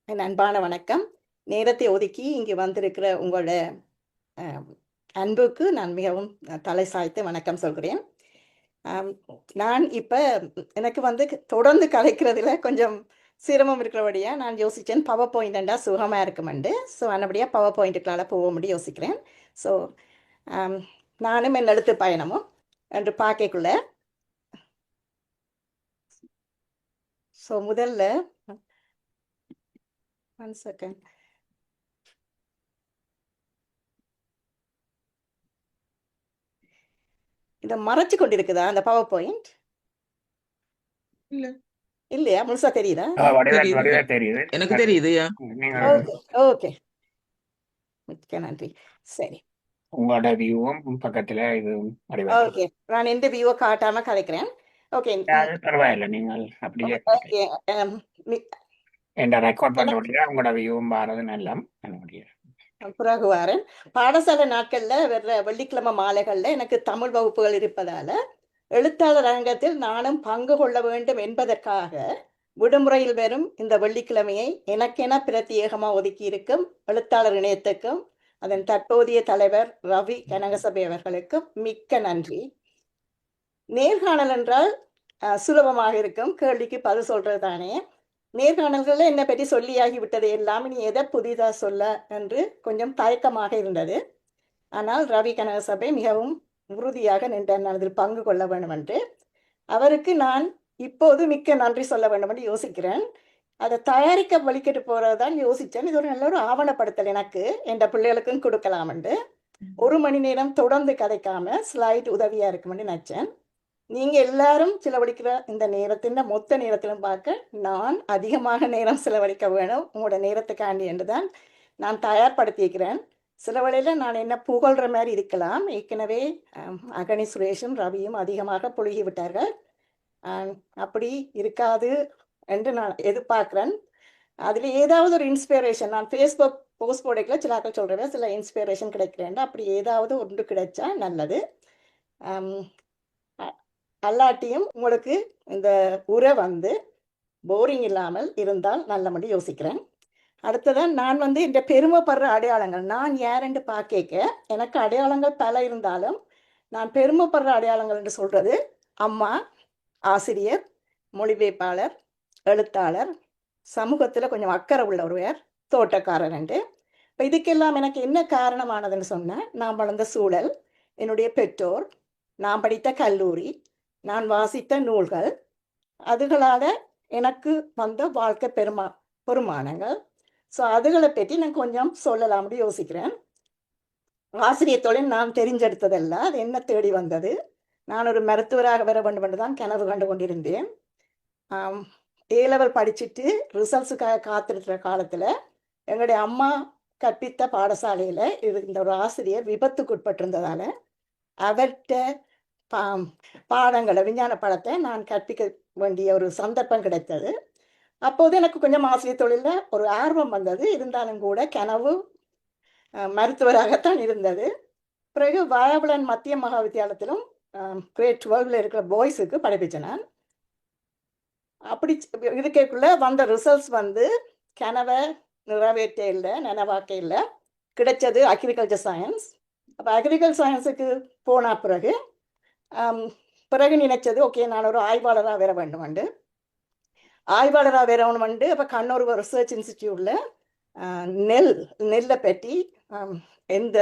என் அன்பான வணக்கம். நேரத்தை ஒதுக்கி இங்கு வந்திருக்கிற உங்களோட அ அன்புக்கு நான் மிகவும் தலை சாய்த்து வணக்கம் சொல்கிறேன். அம் நான் இப்ப எனக்கு வந்து தொடர்ந்து கதைக்கிறதுல கொஞ்சம் சிரமம் இருக்கிறபடியா நான் யோசிச்சேன் பவர் பாயிண்ட்டா சுகமா இருக்குமெண்டு. ஸோ நல்லபடியா பவர் பாயிண்ட்டுக்குள்ளால போவோம்னு யோசிக்கிறேன். ஸோ அம் நானும் என் எழுத்து பயணமும் என்று பார்க்கக்குள்ள முதல்ல 1 செகண்ட். இத மறைச்சு கொண்டிருக்குதா அந்த பவர் பாயிண்ட்? இல்ல இல்லையா? முழுசா தெரியுதா? தெரியுது. வடிவா தெரியுது. எனக்கு தெரியுது. நீங்க ஓகே, ஓகே. மிக்க நன்றி. சரி. உங்களோட வியூவும் பக்கத்துல இது வடிவா தெரியும். ஓகே. நான் எந்த வியூவ காட்டாம கதைக்கிறேன். ஓகே. அது பரவாயில்ல, நீங்கள் அப்படியே ஓகே. அம் மி என்ற ரெக்கார்ட் எனக்கு பண்றபடியா உங்களோட வியூவும் பாரது நல்லம் நல்லபடியா. பிறகு வாரேன். பாடசாலை நாட்கள்ல வர்ற வெள்ளிக்கிழமை மாலைகள்ல எனக்கு தமிழ் வகுப்புகள் இருப்பதால, எழுத்தாளர் அரங்கத்தில் நானும் பங்கு கொள்ள வேண்டும் என்பதற்காக, விடுமுறையில் வரும் இந்த வெள்ளிக்கிழமையை எனக்கென பிரத்யேகமா ஒதுக்கியிருக்கும் எழுத்தாளர் இணையத்துக்கும், அதன் தற்போதைய தலைவர் ரவி கனகசபை அவர்களுக்கும் மிக்க நன்றி. நேர்காணல் என்றால் சுலபமாக இருக்கும். கேள்விக்கு பதில் சொல்றது தானே. நேர்காணல்கள்ல என்னை பற்றி சொல்லியாகி விட்டது எல்லாம் இனி எதை புதிதா சொல்ல என்று கொஞ்சம் தயக்கமாக இருந்தது. ஆனால் ரவி கனகசபை மிகவும் உறுதியாக நின்ற அதில் பங்கு கொள்ள வேண்டும் என்று அவருக்கு நான் இப்போது மிக்க நன்றி சொல்ல வேண்டும் என்று யோசிக்கிறேன். அதை தயாரிக்க வலிக்கிட்டு போறதுதான் யோசிச்சேன். இது ஒரு நல்ல ஒரு ஆவணப்படுத்தல் எனக்கு என்ற பிள்ளைகளுக்கும் கொடுக்கலாம் என்று 1 மணி நேரம் தொடர்ந்து கதைக்காம ஸ்லைட் உதவியா இருக்கும்னு நினைச்சேன். நீங்க எல்லாரும் செலவழிக்கிற இந்த நேரத்தின் மொத்த நேரத்திலும் பார்க்க நான் அதிகமாக நேரம் செலவழிக்க வேணும் உங்களோட நேரத்துக்காண்டி என்றுதான் நான் தயார்படுத்தியிருக்கிறேன். சில வேளையில நான் என்ன புகழ்ற மாதிரி இருக்கலாம். ஏற்கனவே அகனி சுரேஷும் ரவியும் அதிகமாக புழுகி விட்டார்கள். அப்படி இருக்காது என்று நான் எதிர்பார்க்கிறேன். அதில் ஏதாவது ஒரு இன்ஸ்பிரேஷன் நான் ஃபேஸ்புக் போஸ்ட் போடைக்குள்ள சில ஆக்கள் சொல்கிறேன் சில இன்ஸ்பிரேஷன் கிடைக்கிறேன். அப்படி ஏதாவது ஒன்று கிடைச்சா நல்லது. அல்லாட்டியும் உங்களுக்கு இந்த உரை வந்து போரிங் இல்லாமல் இருந்தால் நல்லபடி யோசிக்கிறேன். அடுத்ததான் நான் வந்து இந்த பெருமைப்படுற அடையாளங்கள் நான் யாரென்று பார்க்க எனக்கு அடையாளங்கள் பல இருந்தாலும் நான் பெருமைப்படுற அடையாளங்கள் என்று சொல்றது அம்மா, ஆசிரியர், மொழிபெயர்ப்பாளர், எழுத்தாளர், சமூகத்தில் கொஞ்சம் அக்கறை உள்ள ஒருவர், தோட்டக்காரர் என்று. இப்போ இதுக்கெல்லாம் எனக்கு என்ன காரணமானதுன்னு சொன்னால் நான் வளர்ந்த சூழல், என்னுடைய பெற்றோர், நான் படித்த கல்லூரி, நான் வாசித்த நூல்கள், அதுகளால் எனக்கு வந்த வாழ்க்கை பெருமானங்கள். ஸோ அதுகளை பற்றி நான் கொஞ்சம் சொல்லலாம்னு யோசிக்கிறேன். ஆசிரியர் தொழில் நான் தெரிஞ்செடுத்ததல்ல, அது என்ன தேடி வந்தது. நான் ஒரு மருத்துவராக வர வேண்டும் என்று தான் கனவு கண்டு கொண்டிருந்தேன். A-level படிச்சுட்டு ரிசல்ட்ஸுக்காக காத்திருக்கிற காலத்தில் எங்களுடைய அம்மா கற்பித்த பாடசாலையில் இருந்த ஒரு ஆசிரியர் விபத்துக்கு உட்பட்டிருந்ததால் அவர்கிட்ட பாடங்களை விஞ்ஞான பாடத்தை நான் கற்பிக்க வேண்டிய ஒரு சந்தர்ப்பம் கிடைத்தது. அப்போது எனக்கு கொஞ்சம் ஆசிரியர் தொழிலில் ஒரு ஆர்வம் வந்தது. இருந்தாலும் கூட கனவு மருத்துவராகத்தான் இருந்தது. பிறகு வாயாபுலன் மத்திய மகா வித்தியாலயத்திலும் கிரேட் 12ல் இருக்கிற பாய்ஸுக்கு படிப்பிச்சேன் நான். அப்படி இருக்கக்குள்ள வந்த ரிசல்ட்ஸ் வந்து கனவை நிறைவேற்ற இல்லை, நினைவாக்க இல்லை. கிடைச்சது அக்ரிகல்ச்சர் சயின்ஸ். அப்போ அக்ரிகல்ச்சர் சயின்ஸுக்கு போன பிறகு நினைச்சது ஓகே நான் ஒரு ஆய்வாளராக வர வேண்டும் உண்டு. ஆய்வாளராக வரணும் உண்டு. அப்போ கண்ணூர் ரிசர்ச் இன்ஸ்டிடியூட்டில் நெல்லை பற்றி எந்த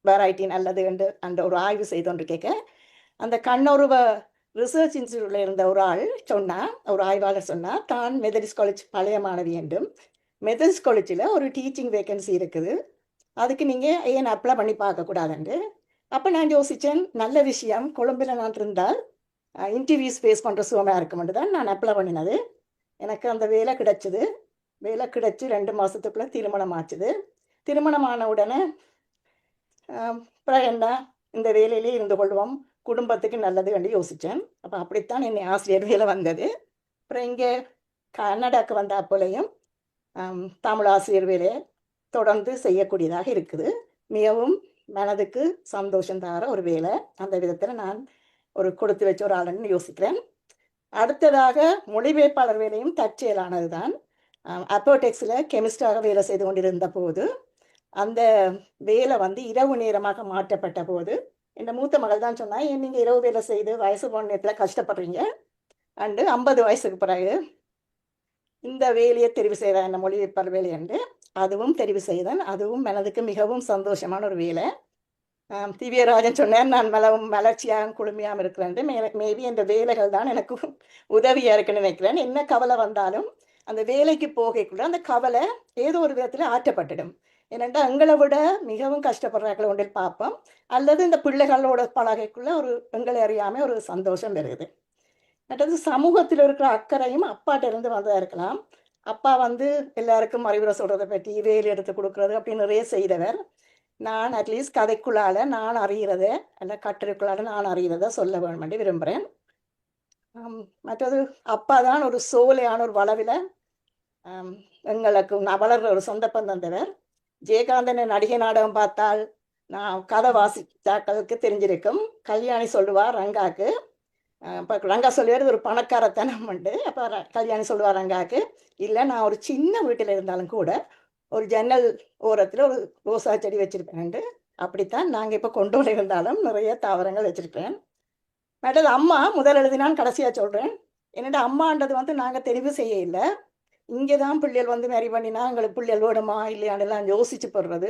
வெரைட்டி நல்லது என்று அந்த ஒரு ஆய்வு செய்தோன்று கேட்க அந்த கண்ணூர் ரிசர்ச் இன்ஸ்டியூட்டில் இருந்த ஒரு ஆள் சொன்னான், ஒரு ஆய்வாளர் சொன்னால் தான் மெத்தடிஸ்ட் காலேஜ் பழைய மாணவி என்றும் மெத்தடிஸ்ட் காலேஜில் ஒரு டீச்சிங் வேக்கன்சி இருக்குது, அதுக்கு நீங்கள் ஏன் அப்ளை பண்ணி பார்க்கக்கூடாதுண்டு. அப்போ நான் யோசித்தேன், நல்ல விஷயம், கொழும்பில் நான் இருந்தால் இன்டர்வியூஸ் ஃபேஸ் பண்ணுற சுகமாக இருக்குமென்று தான் நான் அப்ளை பண்ணினது. எனக்கு அந்த வேலை கிடைச்சிது. வேலை கிடைச்சி 2 மாதத்துக்குள்ளே திருமணம் ஆச்சுது. திருமணமான உடனே அப்புறம் என்ன இந்த வேலையிலே இருந்து கொள்வோம், குடும்பத்துக்கு நல்லது என்று யோசித்தேன். அப்போ அப்படித்தான் என்னை ஆசிரியர் வேலை வந்தது. அப்புறம் இங்கே கன்னடாவுக்கு வந்த அப்போலையும் தமிழ் ஆசிரியர் வேலையை தொடர்ந்து செய்யக்கூடியதாக இருக்குது. மிகவும் மனதுக்கு சந்தோஷம் தர ஒரு வேலை. அந்த விதத்தில் நான் ஒரு கொடுத்து வச்ச ஒரு ஆளுன்னு யோசிக்கிறேன். அடுத்ததாக மொழிபெயர்ப்பாளர் வேலையும் தற்செயலானது தான். அப்போடெக்ஸில் கெமிஸ்டாக வேலை செய்து கொண்டிருந்த போது அந்த வேலை வந்து இரவு நேரமாக மாற்றப்பட்ட போது என் மூத்த மகள் தான் சொன்னா, ஏன் நீங்கள் இரவு வேலை செய்து வயசு போன நேரத்தில் கஷ்டப்படுறீங்க அண்டு 50 வயசுக்கு பிறகு இந்த வேலையை தெரிவு செய்தேன், என்ன மொழிபெயர்ப்பாளர் வேலை என்று. அதுவும் தெரிவு செய்தேன். அதுவும் மனதுக்கு மிகவும் சந்தோஷமான ஒரு வேலை. திவ்யராஜன் சொன்னார், நான் மலர்ச்சியாகவும் குளுமையாகவும் இருக்கிறேன். மேபி இந்த வேலைகள் தான் எனக்கு உதவியாக இருக்குன்னு நினைக்கிறேன். என்ன கவலை வந்தாலும் அந்த வேலைக்கு போகக்குள்ள அந்த கவலை ஏதோ ஒரு விதத்தில் ஆற்றப்பட்டுடும். ஏனென்றா எங்களை விட மிகவும் கஷ்டப்படுறாக்களை ஒன்றில் பார்ப்போம், அல்லது இந்த பிள்ளைகளோட பழகைக்குள்ள ஒரு எங்களை அறியாமல் ஒரு சந்தோஷம் வருது. மற்றது சமூகத்தில் இருக்கிற அக்கறையும் அப்பாட்ட இருந்து வந்ததாக இருக்கலாம். அப்பா வந்து எல்லாருக்கும் அறிவுரை சொல்கிறதை பற்றி வேலை எடுத்து கொடுக்குறது அப்படி நிறைய செய்தவர். நான் அட்லீஸ்ட் கதைக்குள்ளால் நான் அறிகிறத அல்ல கட்டுரைக்குள்ளால் நான் அறிகிறத சொல்ல வேண்டும் என்று விரும்புகிறேன். மற்றது அப்பா தான் ஒரு சோலையான ஒரு வளவில் எங்களுக்கு நான் வளர்கிற ஒரு சந்தர்ப்பம் தந்தவர். ஜெயகாந்தன் நடிகை நாடகம் பார்த்தால் நான் கதை வாசித்தாக்களுக்கு தெரிஞ்சிருக்கும். கல்யாணி சொல்லுவார் ரங்காக்கு, இப்போ ரங்கா சொல்லுவார் ஒரு பணக்காரத்தனம் உண்டு. அப்போ கல்யாணி சொல்லுவார் ரங்காக்கு, இல்லை நான் ஒரு சின்ன வீட்டில் இருந்தாலும் கூட ஒரு ஜன்னல் ஓரத்தில் ஒரு ரோசா செடி வச்சுருப்பேன். அப்படித்தான் நாங்கள் இப்போ கொண்டு இருந்தாலும் நிறைய தாவரங்கள் வச்சுருக்கேன். மற்றது அம்மா முதல் எழுதினான் கடைசியாக சொல்கிறேன். என்னோட அம்மான்றது வந்து நாங்கள் தெரிவு செய்ய இல்லை. இங்கே தான் பிள்ளைகள் வந்து மேரி பண்ணினா எங்களுக்கு பிள்ளைகள் வேணுமா இல்லையாண்டெல்லாம் யோசிச்சு போடுறது.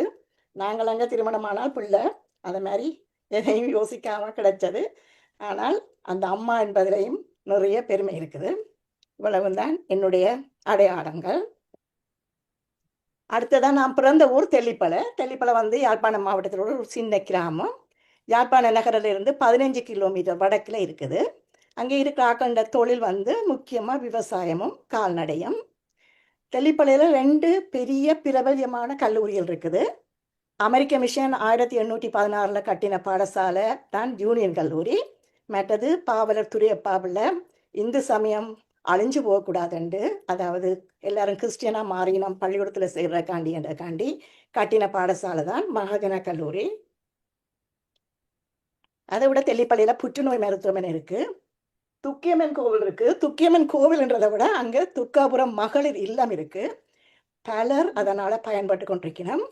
நாங்கள் அங்கே திருமணமானால் பிள்ளை அதை மாதிரி எதையும் யோசிக்காமல் கிடைச்சது. ஆனால் அந்த அம்மா என்பதிலையும் நிறைய பெருமை இருக்குது. இவ்வளவுதான் என்னுடைய அடையாளங்கள். அடுத்ததான் நான் பிறந்த ஊர் தெல்லிப்பளை. தெல்லிப்பளை வந்து யாழ்ப்பாணம் மாவட்டத்தில் ஒரு சின்ன கிராமம். யாழ்ப்பாண நகரிலிருந்து 15 கிலோமீட்டர் வடக்கில் இருக்குது. அங்கே இருக்கிற ஆக்கண்ட தொழில் வந்து முக்கியமாக விவசாயமும் கால்நடையும். தெல்லிப்பளையில் 2 பெரிய பிரபல்யமான கல்லூரிகள் இருக்குது. அமெரிக்க மிஷன் 1816 கட்டின பாடசாலை தான் யூனியன் கல்லூரி. மற்றது பாவலர் துரையப்பாவில் இந்து சமயம் அழிஞ்சு போகக்கூடாதுண்டு, அதாவது எல்லாரும் கிறிஸ்டியனாக மாறினோம் பள்ளிக்கூடத்தில் சேர்றக்காண்டி கட்டின பாடசாலை தான் மகாஜன கல்லூரி. அதை விட தெல்லிப்பள்ளியில் புற்றுநோய் மருத்துவமனை இருக்குது. துக்கியம்மன் கோவில் இருக்குது. துக்கியம்மன் கோவில்ன்றதை விட அங்கே துக்காபுரம் மகளிர் இல்லம் இருக்குது. பலர் அதனால் பயன்பட்டு கொண்டிருக்கணும்.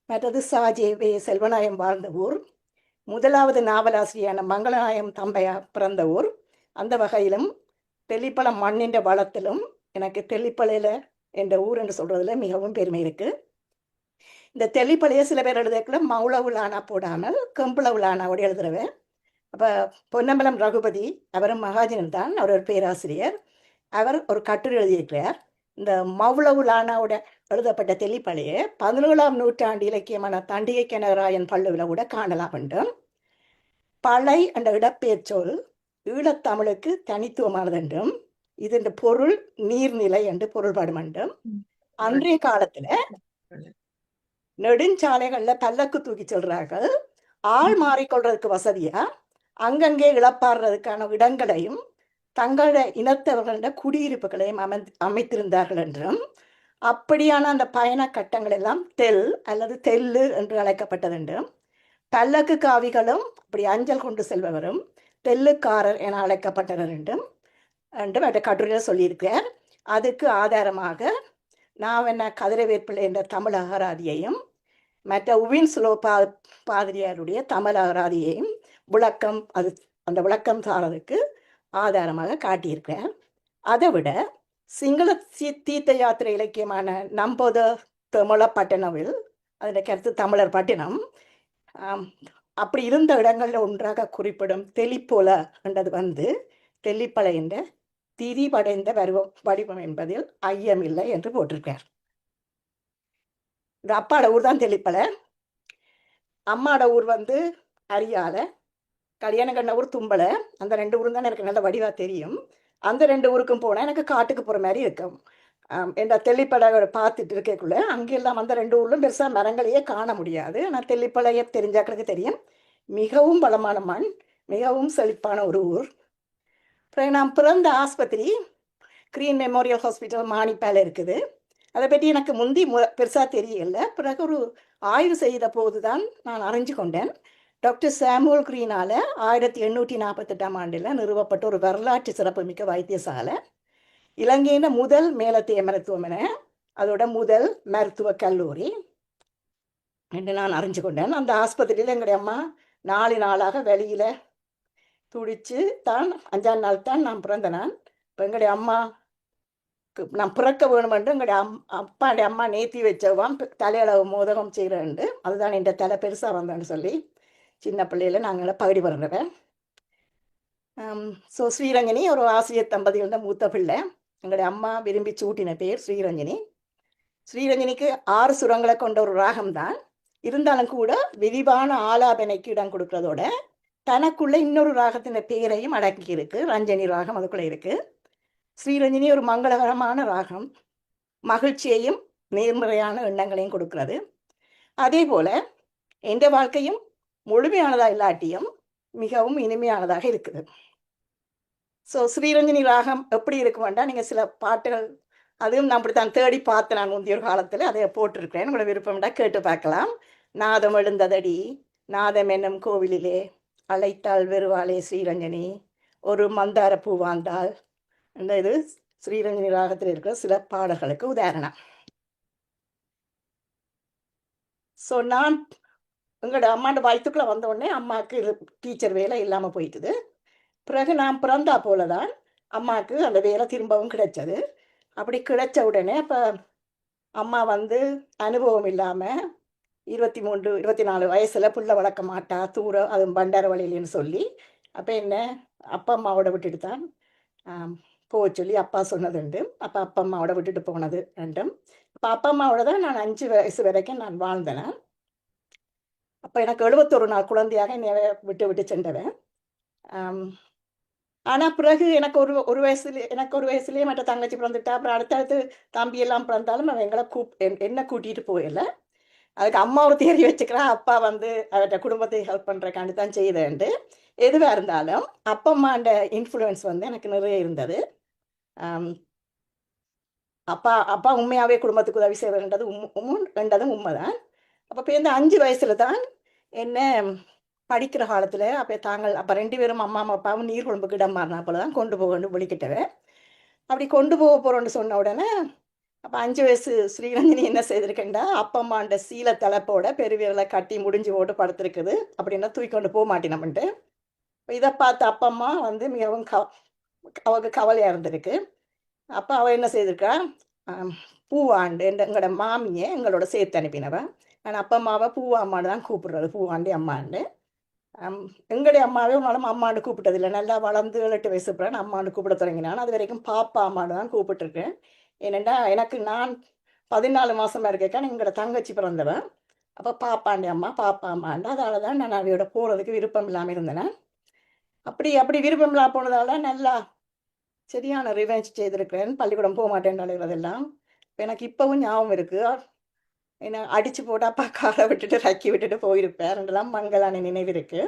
மற்றது சாஜேவே செல்வநாயம் வாழ்ந்த ஊர். முதலாவது நாவலாசிரியான மங்களநாயம் தம்பையா பிறந்த ஊர். அந்த வகையிலும் தெல்லிப்பளம் மண்ணின்ற வளத்திலும் எனக்கு தெல்லிப்பளையில் என்ற ஊர் என்று சொல்கிறதுல மிகவும் பெருமை இருக்குது. இந்த தெல்லிப்பளையை சில பேர் எழுதக்குள்ள மௌளவுலானா போடாமல் கம்புளவுலானாவோடு எழுதுறவன். அப்போ பொன்னம்பலம் ரகுபதி அவரும் மகாஜனன் தான், அவர் ஒரு பேராசிரியர். அவர் ஒரு கட்டுரை எழுதியிருக்கிறார். இந்த மௌளவுலானாவோட எழுதப்பட்ட தெல்லிப்பளையை 17ஆம் நூற்றாண்டு இலக்கியமான தண்டிகை கனகராயன் பள்ளுவில் கூட காணலாம் வேண்டும். பளை என்ற இடப்பெயர் சொல் ஈழத்தமிழுக்கு தனித்துவமானது என்றும் இதன் பொருள் நீர்நிலை என்று பொருள்படும் என்றும் அன்றைய காலத்துல நெடுஞ்சாலைகள்ல பல்லக்கு தூக்கி சொல்றார்கள். ஆள் மாறிக்கொள்றதுக்கு வசதியா அங்கங்கே இழப்பாடுறதுக்கான இடங்களையும் தங்களோட இனத்தவர்கள குடியிருப்புகளையும் அமைத்திருந்தார்கள் என்றும், அப்படியான அந்த பயண கட்டங்கள் எல்லாம் தெல் அல்லது தெல்லு என்று அழைக்கப்பட்டது என்றும், பல்லக்கு காவிகளும் அப்படி அஞ்சல் கொண்டு செல்பவரும் தெல்லுக்காரர் என அழைக்கப்பட்டனர் என்றும் மற்ற கட்டுரையில் சொல்லியிருக்கிறார். அதுக்கு ஆதாரமாக நான் என்ன கதிரவேற்பிள்ளை என்ற தமிழ் அகராதியையும் மற்ற உவின்ஸ்லோ பாதிரியாருடைய தமிழ் அகராதியையும் விளக்கம் அந்த விளக்கம் சாரதுக்கு ஆதாரமாக காட்டியிருக்கிறார். அதை விட சிங்கள தீர்த்த யாத்திரை இலக்கியமான நம்போத தமிழ பட்டணவில் அதில் கருத்து தமிழர் பட்டினம் அப்படி இருந்த இடங்களில் ஒன்றாக குறிப்பிடும் தெளிப்போல என்றது வந்து தெல்லிப்பளை என்ற திரிபடைந்த வடிவம் என்பதில் ஐயமில்லை என்று போட்டிருக்கார். இந்த அப்பாட ஊர் தான் தெல்லிப்பளை. அம்மாட ஊர் வந்து அரியாலை, கல்யாணம் கண்ண ஊர் தும்பலை. அந்த 2 ஊரும் தான் எனக்கு நல்ல வடிவாக தெரியும். அந்த 2 ஊருக்கும் போனால் எனக்கு காட்டுக்கு போகிற மாதிரி இருக்கும். என்ற தெல்லிப்பளை பார்த்துட்டு இருக்கக்குள்ள அங்கெல்லாம் அந்த 2 ஊர்லும் பெருசாக மரங்களையே காண முடியாது. ஆனால் தெல்லிப்பளையை தெரிஞ்சாக்களுக்கு தெரியும். மிகவும் பலமான மண், மிகவும் செழிப்பான ஒரு ஊர். அப்புறம் நான் பிறந்த ஆஸ்பத்திரி கிரீன் மெமோரியல் ஹாஸ்பிட்டல் மானிப்பால் இருக்குது. அதை பற்றி எனக்கு முந்தி பெருசாக தெரியல. பிறகு ஒரு ஆய்வு செய்த போது தான் நான் அறிஞ்சு கொண்டேன். டாக்டர் சாமுவல் கிரீனால் 1848ஆம் ஆண்டில் நிறுவப்பட்ட ஒரு வரலாற்று சிறப்புமிக்க வைத்தியசாலை. இலங்கையின் முதல் மேலத்தைய மருத்துவமனை. அதோட முதல் மருத்துவக் கல்லூரி என்று நான் அறிஞ்சு கொண்டேன். அந்த ஆஸ்பத்திரியில் எங்களுடைய அம்மா 4 நாளாக வெளியில் துடிச்சு தான் 5ஆம் நாள் தான் நான் பிறந்த நான். இப்போ எங்களுடைய அம்மா நான் பிறக்க வேணுமென்று எங்களுடைய அப்பாவுடைய அம்மா நேத்தி வச்சவாம் தலையளவு மோதகம் செய்கிறேன்ண்டு. அதுதான் என் தலை பெருசாக வந்தேன்னு சொல்லி சின்ன பிள்ளையில நாங்கள் பகுடி பிறந்தவன். ஸோ ஸ்ரீரஞ்சனி ஒரு ஆசிரியர் தம்பதிகள மூத்த பிள்ளை. எங்களுடைய அம்மா விரும்பி சூட்டின பேர் ஸ்ரீரஞ்சனி. ஸ்ரீரஞ்சனிக்கு 6 சுரங்களை கொண்ட ஒரு ராகம்தான். இருந்தாலும் கூட விரிவான ஆலாபனைக்கு இடம் கொடுக்கறதோட தனக்குள்ள இன்னொரு ராகத்தின் பேரையும் அடக்கி இருக்கு. ரஞ்சனி ராகம் அதுக்குள்ள இருக்கு. ஸ்ரீரஞ்சனி ஒரு மங்களகரமான ராகம், மகிழ்ச்சியையும் நேர்மறையான எண்ணங்களையும் கொடுக்கிறது. அதே போல எந்த வாழ்க்கையும் முழுமையானதா இல்லாட்டியும் மிகவும் இனிமையானதாக இருக்குது. ஸோ ஸ்ரீரஞ்சனி ராகம் எப்படி இருக்கும் வேண்டாம், நீங்கள் சில பாட்டுகள் அதுவும் நான் அப்படித்தான் தேடி பார்த்தேன். நான் முந்தைய ஒரு காலத்தில் அதை போட்டிருக்கிறேன். உங்களை விருப்பம்டா கேட்டு பார்க்கலாம். நாதம் எழுந்ததடி நாதம் என்னும் கோவிலிலே அழைத்தாள் வெறுவாளே ஸ்ரீரஞ்சனி ஒரு மந்தார பூவாந்தாள். இந்த இது ஸ்ரீரஞ்சனி ராகத்தில் இருக்கிற சில பாடல்களுக்கு உதாரணம். ஸோ நான் எங்களோட அம்மாண்ட வயிற்றுக்குள்ளே வந்தோடனே அம்மாவுக்கு டீச்சர் வேலை இல்லாமல் போயிட்டுது. பிறகு நான் பிறந்தா போல தான் அம்மாவுக்கு அந்த வேலை திரும்பவும் கிடைச்சது. அப்படி கிடைச்ச உடனே அப்போ அம்மா வந்து அனுபவம் இல்லாமல் 23, 24 வயசில் புள்ள வளர்க்க மாட்டா, தூரம் அதுவும் பண்டார வழியிலன்னு சொல்லி அப்போ என்ன அப்பா அம்மாவோட விட்டுட்டு தான் போக சொல்லி அப்பா சொன்னதுண்டு. அப்போ அப்பா அம்மாவோட விட்டுட்டு போனது ரெண்டும். அப்போ அப்பா அம்மாவோட தான் நான் 5 வயசு வரைக்கும் நான் வாழ்ந்தேன். அப்போ எனக்கு 71 நாள் குழந்தையாக என்னை விட்டு விட்டு சென்றவன். ஆனால் பிறகு எனக்கு ஒரு வயசுலேயே மற்ற தங்கச்சி பிறந்துட்டா. அப்புறம் அடுத்தடுத்து தம்பி எல்லாம் பிறந்தாலும் அவன் எங்களை என்ன கூட்டிகிட்டு போயிடல. அதுக்கு அம்மா ஒரு தேடி வச்சுக்கிறா. அப்பா வந்து அவர்கிட்ட குடும்பத்தை ஹெல்ப் பண்ணுறக்காண்டி தான் செய்தேன்ட்டு. எதுவாக இருந்தாலும் அப்பா அம்மாண்ட இன்ஃப்ளூயன்ஸ் வந்து எனக்கு நிறைய இருந்தது. அப்பா உண்மையாகவே குடும்பத்துக்கு உதவி செய்வதுன்றதும் உண்மைதான். அப்போ இப்போ இந்த 5 வயசில் தான் என்ன படிக்கிற காலத்தில் அப்போ 2 பேரும் அம்மா அப்பாவும் நீர் குழம்புக்கு இடம் மாறினா போல தான் கொண்டு போகணும் விழிக்கிட்டவன். அப்படி கொண்டு போக போகிறோன்னு சொன்ன உடனே அப்போ 5 வயசு ஸ்ரீரஞ்சனி என்ன செய்திருக்கேன்டா, அப்பா அம்மாண்ட சீலை தலைப்போட பெருவிரலை கட்டி முடிஞ்சு போட்டு படுத்திருக்குது. அப்படின்னா தூக்கி கொண்டு போக மாட்டேனம்ட்டு. இதை பார்த்து அப்பா அம்மா வந்து மிகவும் அவளுக்கு கவலையாக இருந்திருக்கு. அப்போ அவள் என்ன செய்திருக்கா, பூவாண்டு எங்களோட மாமியை எங்களோட சேர்த்து அனுப்பினவன். ஆனால் அப்பா அம்மாவை பூவாம்மான்னு தான் கூப்பிடுறது, பூவாண்டி அம்மாண்டு. எங்களுடைய அம்மாவே உன்னாலும் அம்மாண்டு கூப்பிட்டதில்லை. நல்லா வளர்ந்து 7-8 வயசு அப்புறம் அம்மாண்டு கூப்பிட தொடங்கினான். அது வரைக்கும் பாப்பா அம்மாண்டு தான் கூப்பிட்டுருக்கேன். ஏனெண்டா எனக்கு நான் 14 மாதமாக இருக்கேன், எங்களோட தங்கச்சி பிறந்தவன். அப்போ பாப்பாண்டி அம்மா பாப்பா அம்மாண்டு. அதனால தான் நான் அவையோட போகிறதுக்கு விருப்பம் இல்லாமல் இருந்தேன். அப்படி விருப்பம் இல்லாமல் போனதால நல்லா சரியான ரிவெஞ்ச் செய்திருக்கிறேன். பள்ளிக்கூடம் போக மாட்டேன்னு அலைவதெல்லாம் எனக்கு இப்போவும் ஞாபகம் இருக்குது. என்ன அடித்து போட்டு அப்பா காலை விட்டுட்டு ரக்கி விட்டுட்டு போயிருப்பேன். ரெண்டெல்லாம் மங்களான நினைவு இருக்குது.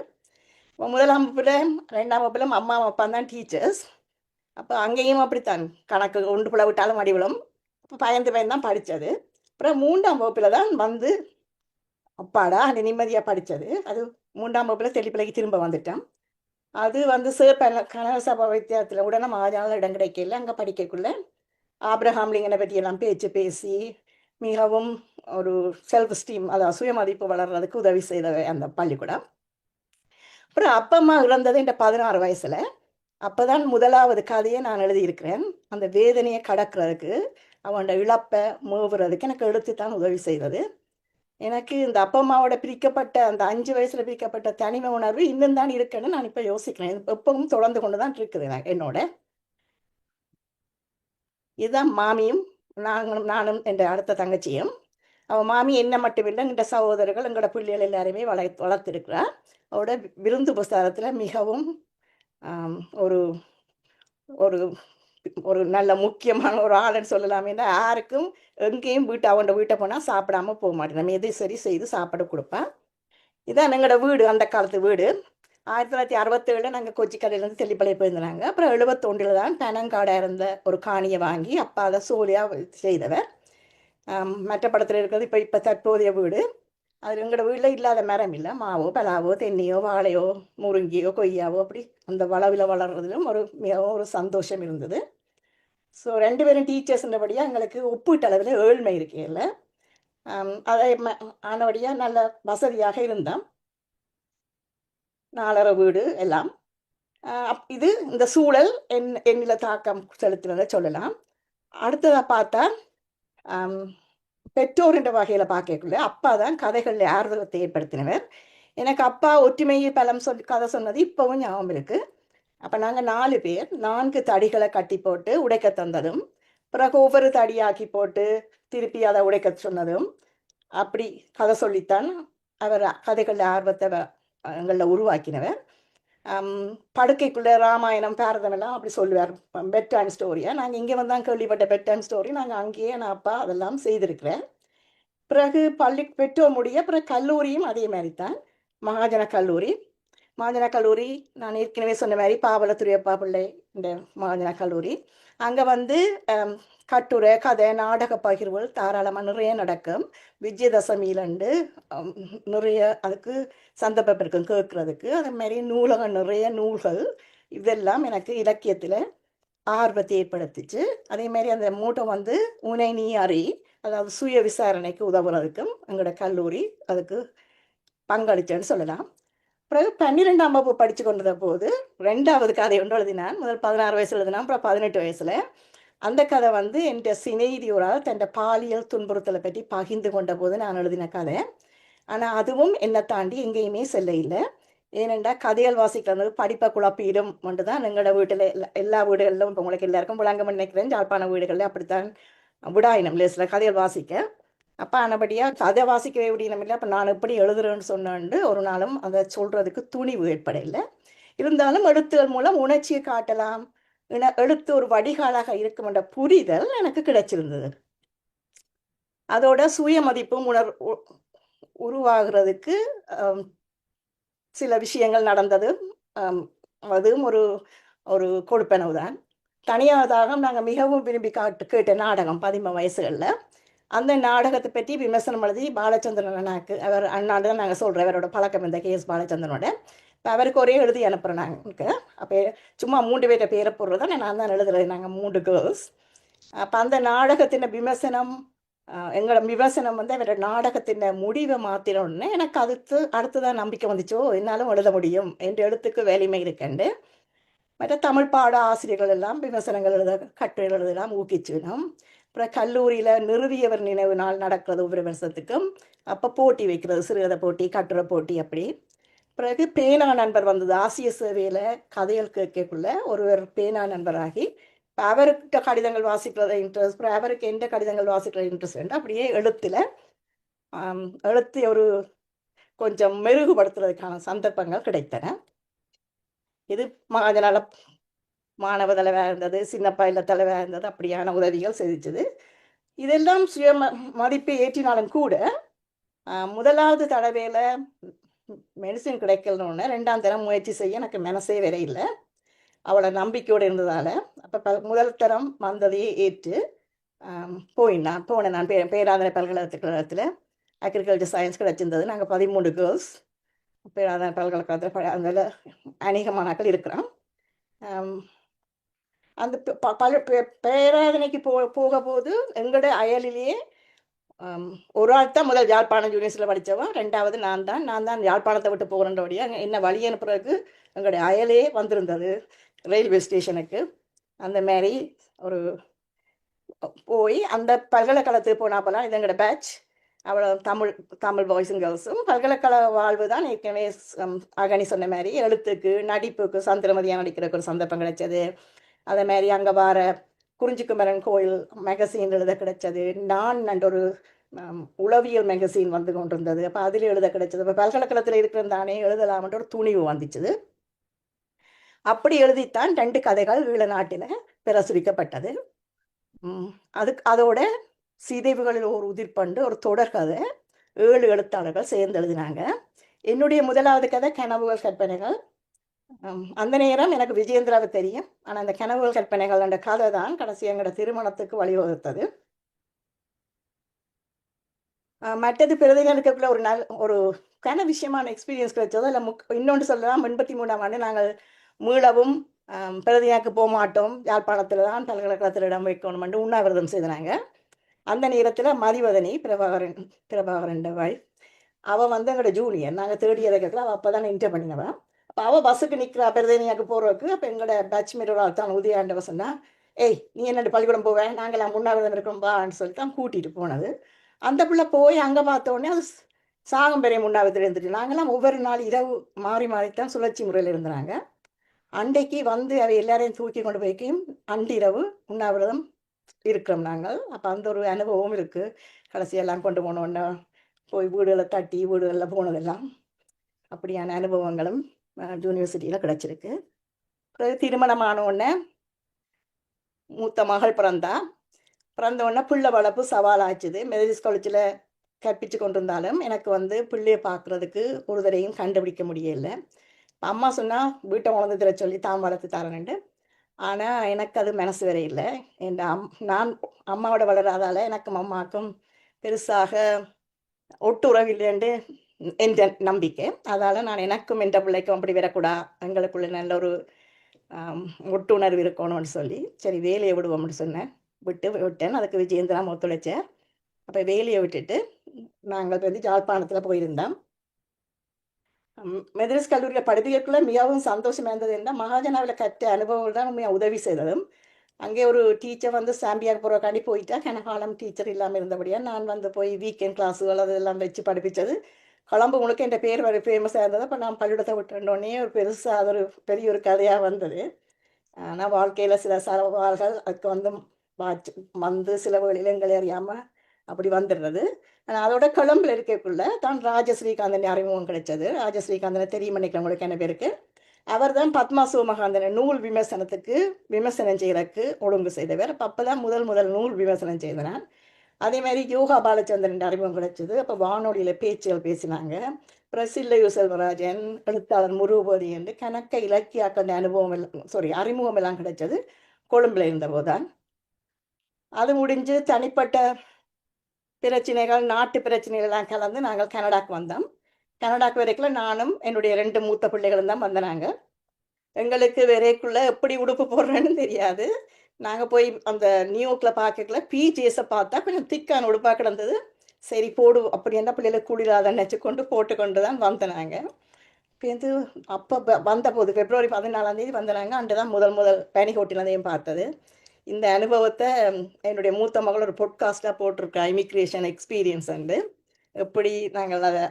1ஆம் வகுப்பில் 2ஆம் வகுப்பிலும் அம்மா அப்பா தான் டீச்சர்ஸ். அப்போ அங்கேயும் அப்படித்தான் கணக்கு ஒன்று புல விட்டாலும் அடிவிலும். அப்போ பயந்து தான் படித்தது. அப்புறம் 3ஆம் வகுப்பில் தான் வந்து அப்பாடா அந்த நிம்மதியாக படித்தது. அது 3ஆம் வகுப்பில் தெளிப்பிள்ளைக்கு திரும்ப வந்துட்டேன். அது வந்து கனக சபா வித்தியாசத்தில் உடனே மகாஜான இடம் கிடைக்கல. அங்கே படிக்கக்குள்ள ஆப்ரஹாம் லிங்கனை பற்றியெல்லாம் பேசி மிகவும் ஒரு செல்ஃப் ஸ்டீம், அதாவது சுயமதிப்பு வளர்கிறதுக்கு உதவி செய்த அந்த பள்ளிக்கூடம். அப்புறம் அப்பா அம்மா இறந்தது என்ற 16 வயசில். அப்போ தான் முதலாவது கதையை நான் எழுதியிருக்கிறேன். அந்த வேதனையை கடக்கிறதுக்கு அவனோட இழப்பை மூவுறதுக்கு எனக்கு எழுத்து தான் உதவி செய்தது. எனக்கு இந்த அப்பா அம்மாவோட பிரிக்கப்பட்ட அந்த 5 வயசில் பிரிக்கப்பட்ட தனிமை உணர்வு இன்னும் தான் இருக்குன்னு நான் இப்போ யோசிக்கிறேன். எப்பவும் தொடர்ந்து கொண்டு தான் இருக்குது என்னோட. இதுதான் மாமியும் நானும் என்ற அடுத்த தங்கச்சியும். அவள் மாமி என்ன மட்டுமில்லை, எங்களோட சகோதரர்கள் எங்களோட பிள்ளைகள் எல்லாருமே வளர்த்திருக்கிறார். அவரோட விருந்து புஸ்தகத்தில் மிகவும் ஒரு ஒரு ஒரு நல்ல முக்கியமான ஒரு ஆளுன்னு சொல்லலாமே. யாருக்கும் எங்கேயும் அவனோட வீட்டை போனால் சாப்பிடாம போக மாட்டேன். நம்ம எது சரி செய்து சாப்பாடு கொடுப்பேன். இதான் எங்களோட வீடு, அந்த காலத்து வீடு. 1967 நாங்கள் கொச்சிக்கடையிலேருந்து தெல்லிப்பள்ளி போயிருந்தாங்க. அப்புறம் 71 தான் பனங்காடாக இருந்த ஒரு காணியை வாங்கி அப்பா அதை சோழியாக செய்தவர். மற்ற படத்தில் இருக்கிறது இப்போ தற்போதைய வீடு. அது எங்களோட வீட்டில் இல்லாத மரம் இல்லை. மாவோ பலாவோ தென்னையோ வாழையோ முருங்கியோ கொய்யாவோ அப்படி அந்த வளவில் வளர்றதுலும் மிகவும் ஒரு சந்தோஷம் இருந்தது. ஸோ 2 பேரும் டீச்சர்ஸ்ன்றபடியாக எங்களுக்கு ஒப்பீட்டளவில் ஏழ்மை இருக்கையில் அதை ஆனபடியாக நல்ல வசதியாக இருந்தோம். 4 வீடு எல்லாம். இது இந்த சூழல் என்னில் தாக்கம் செலுத்தினதை சொல்லலாம். அடுத்ததாக பார்த்தா பெற்றோர் என்ற வகையில் பார்க்கக்குள்ள அப்பா தான் கதைகளில் ஆர்வத்தை ஏற்படுத்தினவர். எனக்கு அப்பா ஒற்றுமையை பலம் சொல்லி கதை சொன்னது இப்போவும் ஞாபகம் இருக்குது. அப்போ நாங்கள் 4 பேர் 4 தடிகளை கட்டி போட்டு உடைக்க தந்ததும், பிறகு ஒவ்வொரு தடியாக்கி போட்டு திருப்பி அதை உடைக்க சொன்னதும், அப்படி கதை சொல்லித்தான் அவர் கதைகளில் ஆர்வத்தை எங்களில் உருவாக்கினவர். படுக்கைக்குள்ளே ராமாயணம் பாரதம் எல்லாம் அப்படி சொல்லுவார், பெட் டைம் ஸ்டோரியா. நாங்கள் இங்கே வந்தால் கேள்விப்பட்ட பெட் டைம் ஸ்டோரி நாங்கள் அங்கேயே நான் அப்பா அதெல்லாம் செய்திருக்கிறேன். பிறகு பெற்றோர் முடிய பிறகு கல்லூரியும் அதே மாதிரி தான், மகாஜன கல்லூரி. மகாஜன கல்லூரி நான் ஏற்கனவே சொன்ன மாதிரி பாவலத்துறையப்பா பிள்ளை இந்த மகாஜன கல்லூரி. அங்கே வந்து கட்டுரை, கதை, நாடக பகிர்வுகள் தாராளமாக நிறைய நடக்கும். விஜயதசமியிலண்டு நிறைய அதுக்கு சந்தர்ப்பம் இருக்கும் கேட்குறதுக்கு. அதே மாதிரி நூலகம், நிறைய நூல்கள், இதெல்லாம் எனக்கு இலக்கியத்தில் ஆர்வத்தை ஏற்படுத்திச்சு. அதே மாதிரி அந்த மூட்டம் வந்து உனை நீ அறி, அதாவது சுய விசாரணைக்கு உதவுறதுக்கும் எங்களோட கல்லூரி அதுக்கு பங்களிச்சேன்னு சொல்லலாம். பிறகு 12ஆம் வகுப்பு படித்து கொண்டிருந்த போது 2வது கதை ஒன்று எழுதினான். முதல் 16 வயசு எழுதினான், அப்புறம் 18 வயசில். அந்த கதை வந்து என் சிநேகிதியோரால் தன் பாலியல் துன்புறுத்தலை பற்றி பகிர்ந்து கொண்ட போது நான் எழுதின கதை. ஆனால் அதுவும் என்னை தாண்டி எங்கேயுமே செல்ல இல்லை. ஏனெண்டா கதைகள் வாசிக்கிறது படிப்பை குழப்பிடும் ஒன்று தான் எங்களோட வீட்டில் எல்லா வீடுகளிலும் இப்போ உங்களுக்கு எல்லாருக்கும் விளங்கம் நினைக்கிறேன். யாழ்ப்பாண வீடுகளில் அப்படித்தான் விடாயினம் லேசில் கதைகள் வாசிக்க. அப்போ ஆனபடியாக கதை வாசிக்கவே விடணும் இல்லை. அப்போ நான் எப்படி எழுதுறேன்னு சொன்னேன்ட்டு ஒரு நாளும் அதை சொல்கிறதுக்கு துணிவு ஏற்படையில்லை. இருந்தாலும் எழுத்துகள் மூலம் உணர்ச்சியை காட்டலாம், எழுத்து ஒரு வடிகாலாக இருக்கும் என்ற புரிதல் எனக்கு கிடைச்சிருந்தது. அதோட சுய மதிப்பும் உருவாகிறதுக்கு சில விஷயங்கள் நடந்தது. அதுவும் ஒரு ஒரு கொடுப்பனவு தான். தனியாதாக நாங்கள் மிகவும் விரும்பி கேட்ட நாடகம் 13 வயசுகளில். அந்த நாடகத்தை பற்றி விமர்சனம் எழுதி பாலச்சந்திரன் அண்ணாக்கு, அவர் அண்ணாண்டு தான் நாங்கள் சொல்கிறோம், அவரோட பழக்கம் இந்த கேஎஸ் பாலச்சந்திரனோட. இப்போ அவருக்கு ஒரே எழுதி அனுப்புகிறேன் நாங்கள். அப்போ சும்மா 3 பேரை பேரை போடுறது தான் நான் தான் எழுதுறது, நாங்கள் 3 கேர்ள்ஸ். அப்போ அந்த நாடகத்தின் விமர்சனம், எங்களோட விமர்சனம் வந்து அவரோட நாடகத்தின் முடிவை மாற்றினோடனே எனக்கு அடுத்துதான் நம்பிக்கை வந்துச்சோ, என்னாலும் எழுத முடியும் என்ற எழுத்துக்கு வலிமை இருக்கண்டு. மற்ற தமிழ் பாட ஆசிரியர்கள் எல்லாம் விமர்சனங்கள் எழுத, கட்டுரை எழுதலாம் ஊக்கிச்சுக்கணும். அப்புறம் கல்லூரியில் நிறுவியவர் நினைவு நாள் நடக்கிறது ஒவ்வொரு வருஷத்துக்கும். அப்போ போட்டி வைக்கிறது, சிறுகதை போட்டி, கட்டுரை போட்டி அப்படி. பிறகு பேனா நண்பர் வந்தது. ஆசிய சேவையில் கதைகள் கேட்கக்குள்ள ஒருவர் பேனா நண்பராகி அவர்கிட்ட கடிதங்கள் வாசிக்கிறது இன்ட்ரெஸ்ட், அப்புறம் அவருக்கு எந்த கடிதங்கள் வாசிக்கிறது இன்ட்ரெஸ்ட், அப்படியே எழுத்து ஒரு கொஞ்சம் மெருகுபடுத்துறதுக்கான சந்தர்ப்பங்கள் கிடைத்தன. இது மகாஜனால மாணவ தலைவராக இருந்தது, சின்னப்பா இல்லை தலைவராக இருந்தது, அப்படியான உதவிகள் செஞ்சுது. இதெல்லாம் சுய மதிப்பை ஏற்றினாலும் கூட முதலாவது தடவையில் மெடிசின் கிடைக்கலன்னு 2ஆம் தரம் முயற்சி செய்ய எனக்கு மனசே வேற இல்லை. அவளை நம்பிக்கையோடு இருந்ததால் அப்போ முதல் தரம் வந்ததையே ஏற்று போனேன். நான் பேராதனை பல்கலைக்கழகத்தில் அக்ரிகல்ச்சர் சயின்ஸ் கிடச்சிருந்தது. நாங்கள் 13 கேர்ள்ஸ் பேராதனை பல்கலைக்கழகத்தில் அதில் அநேக மாணாக்கள் இருக்கிறோம். அந்த பேராதனைக்கு போகும்போது எங்களோட அயலிலேயே ஒரு ஆள் தான் முதல் யாழ்ப்பாணம் யூனிவர்சிட்டியில் படித்தவன், 2வது நான் தான் யாழ்ப்பாணத்தை விட்டு போகிறேன்றபடியே என்ன வழி அனுப்புறதுக்கு எங்களுடைய அயலே வந்திருந்தது ரயில்வே ஸ்டேஷனுக்கு. அந்த மாதிரி ஒரு போய் அந்த பல்கலைக்கழகத்துக்கு போனாப்பெல்லாம் இது எங்களோட பேட்ச், அவ்வளோ தமிழ் பாய்ஸ் அண்ட் கேர்ள்ஸும். பல்கலைக்கழக வாழ்வு தான் ஏற்கனவே அகனி சொன்ன மாதிரி எழுத்துக்கு, நடிப்புக்கு, சந்திரமதியாக நடிக்கிறதுக்கு ஒரு சந்தர்ப்பம் கிடைச்சது. அதே மாதிரி அங்கே வர குறிஞ்சிக்குமரன் கோயில் மேகசின் எழுத கிடைச்சது. நான் ஒரு உளவியல் மேகசின் வந்து கொண்டிருந்தது, அப்போ அதில் எழுத கிடைச்சது. இப்போ பல்கலைக்கழகத்தில் இருக்கிறதானே எழுதலாம்ன்ற ஒரு துணிவு வந்துச்சுது. அப்படி எழுதித்தான் 2 கதைகள் ஈழ நாட்டில் பிரசுரிக்கப்பட்டது. அதோட சிதைவுகளில் ஒரு உதிர்ப்பண்டு ஒரு தொடர்கதை 7 எழுத்தாளர்கள் சேர்ந்து எழுதினாங்க. என்னுடைய முதலாவது கதை கனவுகள் கற்பனைகள். அந்த நேரம் எனக்கு விஜயேந்திராவை தெரியும், ஆனால் அந்த கனவுகள் கற்பனைகள் என்ற கதை தான் கடைசி எங்களோட திருமணத்துக்கு வழிவகுத்தது. மற்றது பிரதிகளுக்குள்ள ஒரு கன விஷயமான எக்ஸ்பீரியன்ஸ் கிடைச்சதோ இல்லை. இன்னொன்று சொல்லலாம், 83ஆம் ஆண்டு நாங்கள் மீளவும் பிரதியாக்கு போக மாட்டோம், யாழ்ப்பாணத்தில் தான் பல்கலைக்கழகத்தில் இடம் வைக்கணுமென்று உண்ணாவிரதம் செய்தாங்க. அந்த நேரத்தில் மதிவதனி பிரபாகரன் வைஃப், அவள் வந்து எங்களோட ஜூனியர், நாங்கள் தேர்ட் இயர் கேட்கல, அவள் அப்போ தான் இன்டர் பண்ணினவன். அப்போ அவள் பஸ்ஸுக்கு நிற்கிறா பிரதேனியாக்கு போகிறதுக்கு. அப்போ எங்களோட பேட்ச்மேட் ஒரு ஆள் தான் உதயாண்டவ சொன்னா, ஏய் நீ என்னட்டு பள்ளிக்கூடம் போவேன், நாங்களாம் உண்ணாவிரதம் இருக்கோம் வான்னு சொல்லி தான் கூட்டிகிட்டு போனது. அந்த பிள்ளை போய் அங்கே பார்த்த உடனே அது சாகம் பெரிய உண்ணாவிரதத்தில் இருந்துட்டு, நாங்களாம் ஒவ்வொரு நாள் இரவு மாறி மாறித்தான் சுழற்சி முறையில் இருந்தாங்க. அன்றைக்கு வந்து அவை எல்லாரையும் தூக்கி கொண்டு போய்க்கும் அன்றிரவு உண்ணாவிரதம் இருக்கிறோம் நாங்கள். அப்போ அந்த ஒரு அனுபவம் இருக்குது. கடைசியெல்லாம் கொண்டு போனோன்னா போய் வீடுகளில் தட்டி வீடுகளில் போனதெல்லாம் அப்படியான அனுபவங்களும் யூனிவர்சிட்டியில் கிடச்சிருக்கு. பிறகு திருமணமான உடனே மூத்த மகள் பிறந்த உடனே பிள்ளை வளர்ப்பு சவாலாச்சுது. மெதரிஸ் காலேஜில் கற்பித்து கொண்டிருந்தாலும் எனக்கு வந்து பிள்ளையை பார்க்குறதுக்கு ஒரு தடையும் கண்டுபிடிக்க முடியலை. அம்மா சொன்னால் வீட்டை உணர்ந்து தர சொல்லி தான் வளர்த்து தரேன்ட்டு. ஆனால் எனக்கு அது மனசு வரை இல்லை. நான் அம்மாவோட வளராதால் எனக்கும் அம்மாவுக்கும் பெருசாக ஒட்டுறவு இல்லைன்னு என்ற நம்பிக்கை. அதால் நான் எனக்கும் என்ற பிள்ளைக்கும் அப்படி வரக்கூடாது, எங்களுக்குள்ள நல்ல ஒரு ஒட்டுணர்வு இருக்கணும்னு சொல்லி சரி வேலையை விடுவோம்னு சொன்னேன். விட்டேன். அதுக்கு விஜயேந்திரா ஒத்துழைச்சார். அப்போ வேலையை விட்டுட்டு நாங்கள் வந்து யாழ்ப்பாணத்தில் போயிருந்தோம். மெதரிஸ் கல்லூரியில் படிப்புக்குள்ள மிகவும் சந்தோஷமாக இருந்தது. என்ன மகாஜனாவில் கற்ற அனுபவங்கள் தான் உண்மையாக உதவி செய்ததும். அங்கே ஒரு டீச்சர் வந்து சாம்பியார் போகிறக்காண்டி போயிட்டா, கனகாலம் டீச்சர் இல்லாமல் இருந்தபடியாக நான் வந்து போய் வீக்கெண்ட் கிளாஸுகள் அதெல்லாம் வச்சு படிப்பிச்சது. கொழம்பு முழுக்க என் பேர் வரை ஃபேமஸாக இருந்தது. அப்போ நான் பள்ளிக்கூடத்தை விட்டுட்டோடனே ஒரு பெருசாக அது ஒரு பெரிய ஒரு கதையாக வந்தது. ஆனால் வாழ்க்கையில் சில சவால்கள் அதுக்கு வந்து சில வழியில் எங்களை அறியாமல் அப்படி வந்துடுறது. ஆனால் அதோட கொழம்பில் இருக்கக்குள்ள தான் ராஜஸ்ரீகாந்தன் அறிமுகம் கிடைச்சது. ராஜஸ்ரீகாந்தனை தெரியும் நினைக்கிறேன் உங்களுக்கு என்ன பேருக்கு. அவர் தான் பத்மா சோமகாந்தனை நூல் விமர்சனம் செய்கிறதுக்கு ஒழுங்கு செய்தவர். அப்போ தான் முதல் நூல் விமர்சனம் செய்தனான். அதே மாதிரி யோகா பாலச்சந்திரன் அறிமுகம் கிடைச்சது. அப்போ வானொலியில் பேச்சுகள் பேசினாங்க. பிரசில்லையு செல்வராஜன், எழுத்தாளர் முருகபதி என்று கணக்க இலக்கியாக்கள் அறிமுகம் எல்லாம் கிடைச்சது கொழும்பில் இருந்தபோது தான். அது முடிஞ்சு தனிப்பட்ட பிரச்சனைகள், நாட்டு பிரச்சனைகள் எல்லாம் கலந்து நாங்கள் கனடாக்கு வந்தோம். கனடாக்கு வரைக்கும் நானும் என்னுடைய 2 மூத்த பிள்ளைகளும் தான் வந்தனாங்க. எங்களுக்கு வரைக்குள்ள எப்படி உடுப்பு போடுறேன்னு தெரியாது. நாங்கள் போய் அந்த நியூயோர்க்கில் பார்க்கல பிஜேஸை பார்த்தா கொஞ்சம் திக்கான உடுப்பாக கிடந்தது. சரி போடு அப்படின்னா பிள்ளைகளுக்கு குளிராத நினச்சிக்கொண்டு போட்டுக்கொண்டு தான் வந்தனாங்க. இப்போ அப்போ வந்தபோது பிப்ரவரி 14 வந்தனாங்க. அன்று தான் முதல் பனிக்கோட்டினதையும் பார்த்தது. இந்த அனுபவத்தை என்னுடைய மூத்த மகள் ஒரு பொட்காஸ்டாக போட்டிருக்கா, இமிக்ரேஷன் எக்ஸ்பீரியன்ஸ் வந்து எப்படி நாங்கள் அதை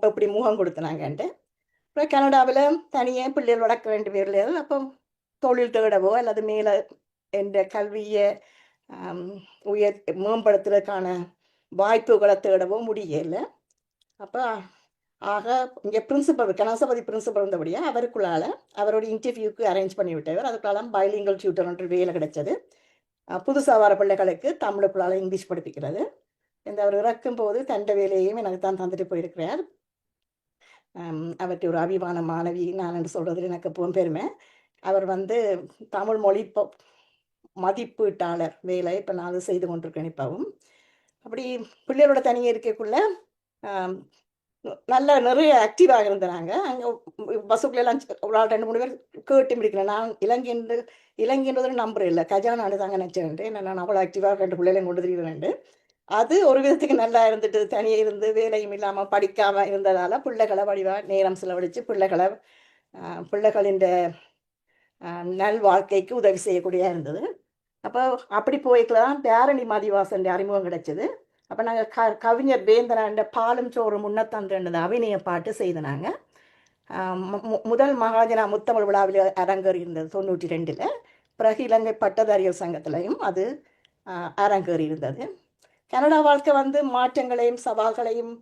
எப்படி முகம் கொடுத்தனாங்கன்ட்டு. அப்புறம் கனடாவில் தனியாக பிள்ளைகள் வளர்க்க வேண்டிய பேர்லையாவது அப்போ தொழில் தேடவோ அல்லது மேலே என்ற கல்வியை மேம்படுத்துறதுக்கான வாய்ப்புகளை தேடவோ முடியலை. அப்போ ஆக இங்கே பிரின்சிபல் கனசபதி பிரின்சிபல் இருந்தபடியாக அவருக்குள்ளால் அவரோட இன்டர்வியூக்கு அரேஞ்ச் பண்ணி விட்டவர். அதுக்குள்ளால பைலிங்கல் டியூட்டர் ஒன்று வேலை கிடைச்சது. புதுசாக வர பிள்ளைகளுக்கு தமிழுக்குள்ளால் இங்கிலீஷ் படிப்பிக்கிறது. இந்த அவர் இறக்கும் போது தண்ட வேலையையும் எனக்கு தான் தந்துட்டு போயிருக்கிறார். அவற்றை ஒரு அபிமான மாணவி நான் என்று சொல்கிறது எனக்கு எப்பவும் பெருமை. அவர் வந்து தமிழ் மொழி மதிப்பீட்டாளர் வேலை இப்போ நான் அது செய்து கொண்டிருக்கேன். இப்பவும் அப்படி பிள்ளைகளோட தனியாக இருக்கக்குள்ள நல்லா நிறைய ஆக்டிவாக இருந்தாங்க. அங்கே பஸ்ஸுக்குள்ளெல்லாம் ஒரு ஆள் 2-3 பேர் கேட்டு முடிக்கிறேன். நான் இலங்கைன்றது நம்பர் இல்லை, கஜானாடு தாங்க நினச்சேன். நான் அவ்வளோ ஆக்டிவாக 2 பிள்ளைகளையும் கொண்டு திரிகிறேன். அது ஒரு விதத்துக்கு நல்லா இருந்துட்டு, தனியாக இருந்து வேலையும் இல்லாமல் படிக்காமல் இருந்ததால் பிள்ளைகளை வடிவாக நேரம் செலவழித்து பிள்ளைகளின் நல் வாழ்க்கைக்கு உதவி செய்யக்கூடிய இருந்தது. அப்போ அப்படி போய்க்கலாம் பேரணி மதிவாசன் அறிமுகம் கிடைச்சது. அப்போ நாங்கள் கவிஞர் வேந்தனாண்ட பாலும் சோறு முன்னத்தன்று அபிநய பாட்டு செய்தனாங்க. முதல் மகாஜனா முத்தமிழ் விழாவில் அரங்கேறி இருந்தது 92. பிறகு இலங்கை பட்டதாரிகள் சங்கத்திலையும் அது அரங்கேறி இருந்தது. கனடா வாழ்க்கை வந்து மாற்றங்களையும் சவால்களையும்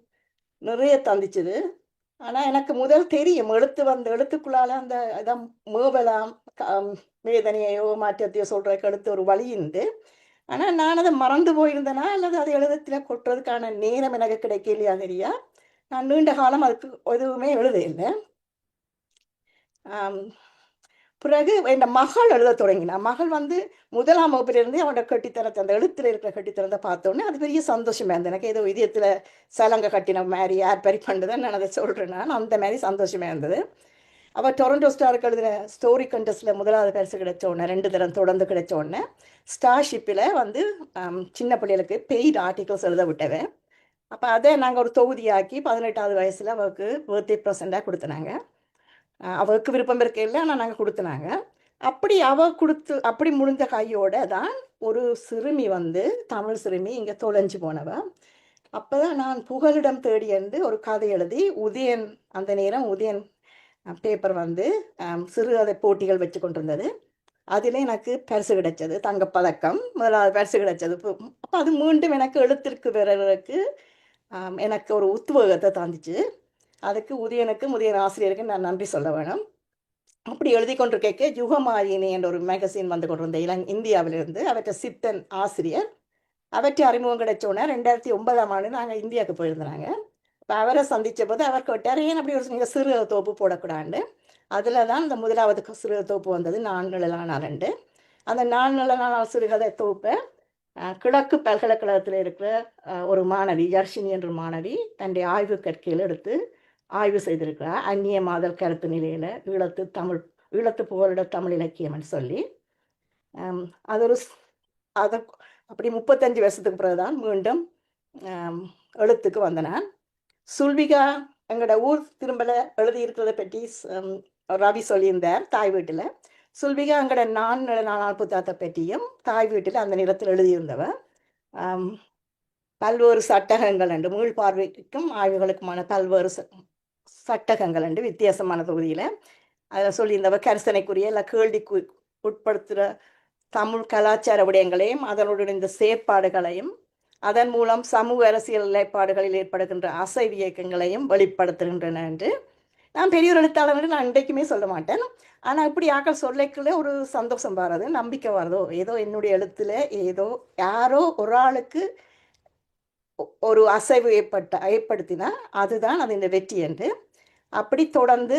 நிறைய தந்திச்சுது. ஆனால் எனக்கு முதல் தெரியும் எழுத்துக்குள்ளால் அந்த இதான் மேவலாம் வேதனையோ மாற்றத்தையோ சொல்கிறதுக்கு எழுத்து ஒரு வழியுண்டு. ஆனால் நான் அதை மறந்து போயிருந்தேனா அல்லது அதை எழுதத்தில் கொட்டுறதுக்கான நேரம் எனக்கு கிடைக்கலையா தெரியா. நான் நீண்ட காலம் அதுக்கு எதுவுமே எழுத இல்லை. பிறகு என் மகள் எழுத தொடங்கினான். மகள் வந்து 1ஆம் வகுப்பிலிருந்து அவனோட கட்டித்தனத்தை அந்த எழுத்தில் இருக்கிற கட்டித்தனத்தை பார்த்தோன்னே அது பெரிய சந்தோஷமாக இருந்தது. எனக்கு ஏதோ இதயத்தில் சலங்கை கட்டின மாதிரி யார் பறி பண்ணுதான் நான் அதை சொல்கிறேன். நான் அந்த மாதிரி சந்தோஷமாக இருந்தது. அவள் டொரண்டோ ஸ்டாருக்கு எழுதின ஸ்டோரி கண்டெஸ்ட்டில் முதலாவது பரிசு கிடைச்ச உடனே 2 தரம் தொடர்ந்து கிடைச்ச உடனே ஸ்டார்ஷிப்பில் வந்து சின்ன பிள்ளைகளுக்கு பெய்ட் ஆர்டிகல்ஸ் எழுத விட்டவன். அப்போ அதை நாங்கள் ஒரு தொகுதியாக்கி 18வது வயசில் அவளுக்கு பர்த்டே ப்ரெசண்டாக கொடுத்தனாங்க. அவளுக்கு விருப்பம் இருக்க இல்லை, ஆனால் நாங்கள் கொடுத்தனாங்க. அப்படி அப்படி முடிஞ்ச கையோட தான் ஒரு சிறுமி வந்து தமிழ் சிறுமி இங்கே தொலைஞ்சு போனவ. அப்போ தான் நான் புகலிடம் தேடி என்று ஒரு கதை எழுதி உதயன், அந்த நேரம் உதயன் பேப்பர் வந்து சிறுகதை போட்டிகள் வச்சு கொண்டிருந்தது. அதில் எனக்கு பரிசு கிடைச்சது, தங்கப்பதக்கம், முதலாவது பரிசு கிடைச்சது. அப்போ அது மீண்டும் எனக்கு எழுத்திற்கு வர்றதுக்கு எனக்கு ஒரு உத்வேகத்தை தந்துச்சு. அதுக்கு உதயன் ஆசிரியருக்கு நான் நன்றி சொல்ல வேணும். அப்படி எழுதி கொண்டிருக்க யுகமாயினி என்ற ஒரு மேகசின் வந்து கொண்டிருந்த இந்தியாவிலிருந்து அவற்றை சித்தன் ஆசிரியர், அவற்றை அறிமுகம் கிடைச்சோன்னே 2009ஆம் ஆண்டு நாங்கள் இந்தியாவுக்கு போயிருந்தாங்க. இப்போ அவரை சந்தித்த போது அவர் கேட்டார், ஏன் அப்படி ஒரு நீங்கள் சிறுகதை தொகுப்பு போடக்கூடாது. அதில் தான் இந்த முதலாவது சிறுகதை தொகுப்பு வந்தது, 4 நிழலானார். அந்த 4 நிழலானார் சிறுகதை தொகுப்பை கிழக்கு பல்கலைக்கழகத்தில் இருக்கிற ஒரு மாணவி, யர்ஷினி என்ற மாணவி தன்னுடைய ஆய்வு கற்கையில் எடுத்து ஆய்வு செய்திருக்கிறார். அந்நிய மாதல் கருத்து நிலையில் ஈழத்து புகலிட தமிழ் இலக்கியம்னு சொல்லி அது ஒரு அதை அப்படி 35 வருஷத்துக்கு பிறகுதான் மீண்டும் எழுத்துக்கு வந்தனான். சுல்விகா எங்களோட ஊர் திரும்பல எழுதியிருக்கிறத பற்றி ரவி சொல்லியிருந்தார் தாய் வீட்டில். சுல்விகா எங்களோட 4 நாள் புத்தகத்தை பற்றியும் தாய் வீட்டில் அந்த நேரத்தில் எழுதியிருந்தவன். பல்வேறு சட்டகங்கள் உண்டு, மீள் பார்வைக்கும் ஆய்வுகளுக்குமான பல்வேறு சட்டகங்கள் உண்டு வித்தியாசமான தொகுதியில். அதில் சொல்லியிருந்தவ கரிசனைக்குரிய இல்லை கேள்விக்கு உட்படுத்துகிற தமிழ் கலாச்சார விடயங்களையும் அதனுடைய இந்த செயற்பாடுகளையும் அதன் மூலம் சமூக அரசியல் நிலைப்பாடுகளில் ஏற்படுகின்ற அசைவு இயக்கங்களையும் வெளிப்படுத்துகின்றன என்று. நான் பெரிய ஒரு எழுத்தாளர் நான் இன்றைக்குமே சொல்ல மாட்டேன், ஆனால் இப்படி ஆக்கள் சொல்லிக்கல ஒரு சந்தோஷம் வர்றது, நம்பிக்கை வர்றதோ, ஏதோ என்னுடைய எழுத்துல ஏதோ யாரோ ஒரு ஆளுக்கு ஒரு அசைவு ஏற்படுத்தினா அதுதான் அது இந்த வெற்றி என்று. அப்படி தொடர்ந்து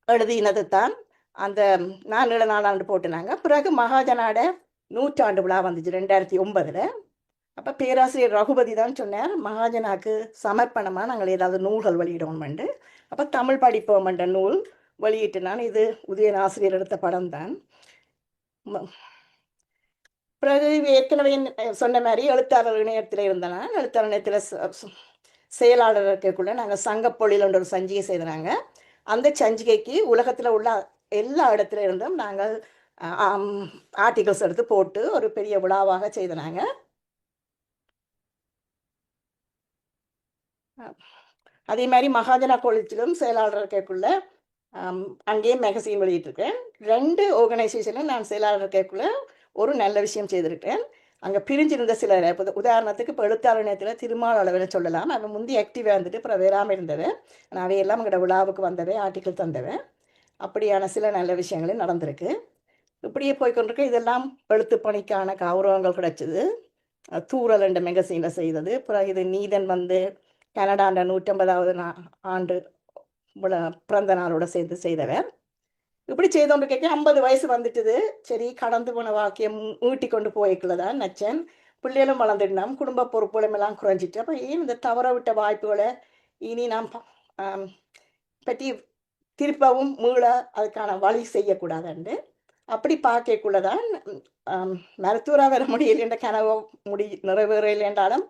எழுதினது தான் அந்த 4 நாளாண்டு போட்டுனாங்க. பிறகு மகாஜனாட 100ஆண்டு விழா வந்துச்சு 2009. அப்போ பேராசிரியர் ரகுபதி தான் சொன்னார், மகாஜனாக்கு சமர்ப்பணமாக நாங்கள் ஏதாவது நூல்கள் வெளியிடுவோம்ண்டு. அப்போ தமிழ் படிப்போம்ன்ற நூல் வெளியிட்டு நான், இது உதயன் ஆசிரியர் எடுத்த படம் தான். பிறகு ஏற்கனவே சொன்ன மாதிரி எழுத்தாளர் இணையத்தில் இருந்தனா, எழுத்தாளர் இணையத்தில் செயலாளர் இருக்கக்குள்ள நாங்கள் சங்கப்பொழில் ஒரு சஞ்சிகை செய்தாங்க. அந்த சஞ்சிகைக்கு உலகத்தில் உள்ள எல்லா இடத்துல இருந்தும் நாங்கள் ஆர்டிகல்ஸ் எடுத்து போட்டு ஒரு பெரிய விழாவாக செய்தாங்க. அதே மாதிரி மகாஜனா காலேஜிலும் செயலாளர் இருக்கக்குள்ள அங்கேயும் மேகசின் வெளியிட்டிருக்கேன். 2 ஆர்கனைசேஷனும் நான் செயலாளர் இருக்கக்குள்ள ஒரு நல்ல விஷயம் செய்திருக்கேன். அங்கே பிரிஞ்சிருந்த சிலர், உதாரணத்துக்கு இப்போ எழுத்தாளர் நேரத்தில் திருமால் அளவில் சொல்லலாம், அவன் முந்தி ஆக்டிவாக இருந்துட்டு அப்புறம் வேறாமல் இருந்தவன். நான் அவையெல்லாம் எங்களோட விழாவுக்கு வந்தவன், ஆர்டிக்கல் தந்தவன். அப்படியான சில நல்ல விஷயங்களும் நடந்திருக்கு. இப்படியே போய்கொண்டிருக்கு. இதெல்லாம் எழுத்து பணிக்கான கௌரவங்கள் கிடைச்சிது. தூரல் என்ற மெகசீனில் செய்தது. பிறகு இது நீதன் வந்து கனடாண்ட 150வது ஆண்டு பிறந்த நாளோட சேர்ந்து செய்தவர். இப்படி செய்தோண்டு கேட்க 50 வயசு வந்துட்டுது. சரி, கடந்து போன வாக்கியம் ஊட்டி கொண்டு போய்க்குள்ளதான் நச்சன். பிள்ளைகளும் வளர்ந்துட்டோம், குடும்ப பொறுப்புகளும் எல்லாம் குறைஞ்சிட்டு. அப்போ ஏன் இந்த தவற விட்ட வாய்ப்புகளை இனி நாம் பற்றி திருப்பவும் மீள அதுக்கான வழி செய்யக்கூடாதுண்டு. அப்படி பார்க்கக்குள்ளதான் மருத்துவராக வர முடியல என்ற கனவு நிறைவேறலை என்றாலும்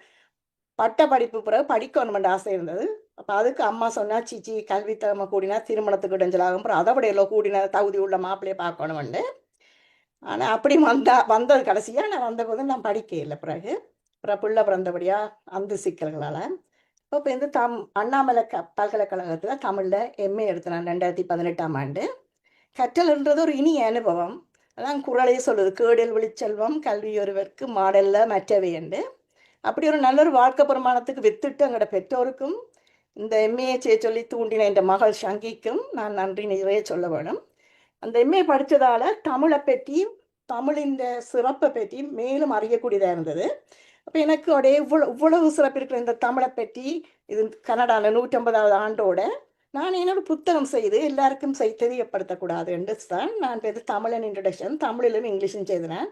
பட்ட படிப்பு பிறகு படிக்கணுமென்ற ஆசை இருந்தது. அப்போ அதுக்கு அம்மா சொன்னா, சீச்சி கல்வி தகமை கூடினா திருமணத்துக்கு இடைஞ்சலாகும், அப்புறம் அதை விட எல்லாம் கூடின தகுதி உள்ள மாப்பிள்ளையை பார்க்கணுமெண்டு. ஆனால் அப்படி வந்தது கடைசியாக நான் வந்தபோது நான் படிக்க இல்லை. பிறகு பிள்ளை பிறந்தபடியாக அந்த சிக்கல்களால் இப்போ இந்த அண்ணாமலை பல்கலைக்கழகத்தில் தமிழில் எம்ஏ எடுத்தேன் 2018ஆம் ஆண்டு. கற்றல்ன்றது ஒரு இனிய அனுபவம். அதான் குறளையே சொல்லுது, கேடில் விழிச்செல்வம் கல்வி ஒருவருக்கு மாடல்ல மற்றவை என்று. அப்படி ஒரு நல்ல ஒரு வாழ்க்கை பிரமாணத்துக்கு வித்துட்டு எங்களோட பெற்றோருக்கும் இந்த எம்ஏ செய்ய சொல்லி தூண்டின என்ற மகள் சங்கிக்கும் நான் நன்றி நிறைய சொல்ல வேணும். அந்த எம்ஏ படித்ததால் தமிழை பற்றி, தமிழின் சிறப்பை பற்றி மேலும் அறியக்கூடியதாக இருந்தது. அப்போ எனக்கு அப்படியே இவ்வளவு சிறப்பு இருக்கிற இந்த தமிழை பற்றி, இது கனடாவில் 150வது ஆண்டோட நான் என்னோட புத்தகம் செய்து எல்லாருக்கும் தெரியப்படுத்தக்கூடாது என்று தான் நான் இது தமிழன் இன்ட்ரடக்ஷன் தமிழிலும் இங்கிலீஷும் செய்தேன்.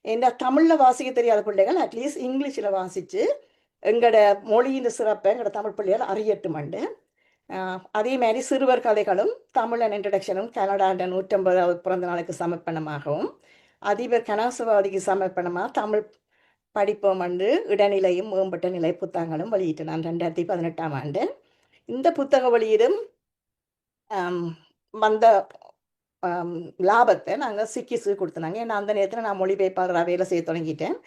என்ன தமிழில் வாசிக்க தெரியாத பிள்ளைகள் அட்லீஸ்ட் இங்கிலீஷில் வாசித்து எங்களோட மொழியின் சிறப்பை எங்களோட தமிழ் பிள்ளைகள் அறியட்டுமண்டு. அதே மாதிரி சிறுவர் கதைகளும் தமிழன் இன்ட்ரடக்ஷனும் கனடாண்ட 150வது பிறந்த நாளுக்கு சமர்ப்பணமாகவும் அதிபர் கனகசபாதிக்கு சமர்ப்பணமாக தமிழ் படிப்போம் என்று இடைநிலையும் மேம்பட்ட நிலை புத்தகங்களும் வெளியிட்டு நான் 2018ஆம் ஆண்டு. இந்த புத்தக வெளியீடும் வந்த லாபத்தை நாங்கள் சிக்கிஸு கொடுத்தனாங்க. ஏன்னா அந்த நேரத்தில் நான் மொழிபெயர்ப்பாளராக வேலை செய்ய தொடங்கிட்டேன்.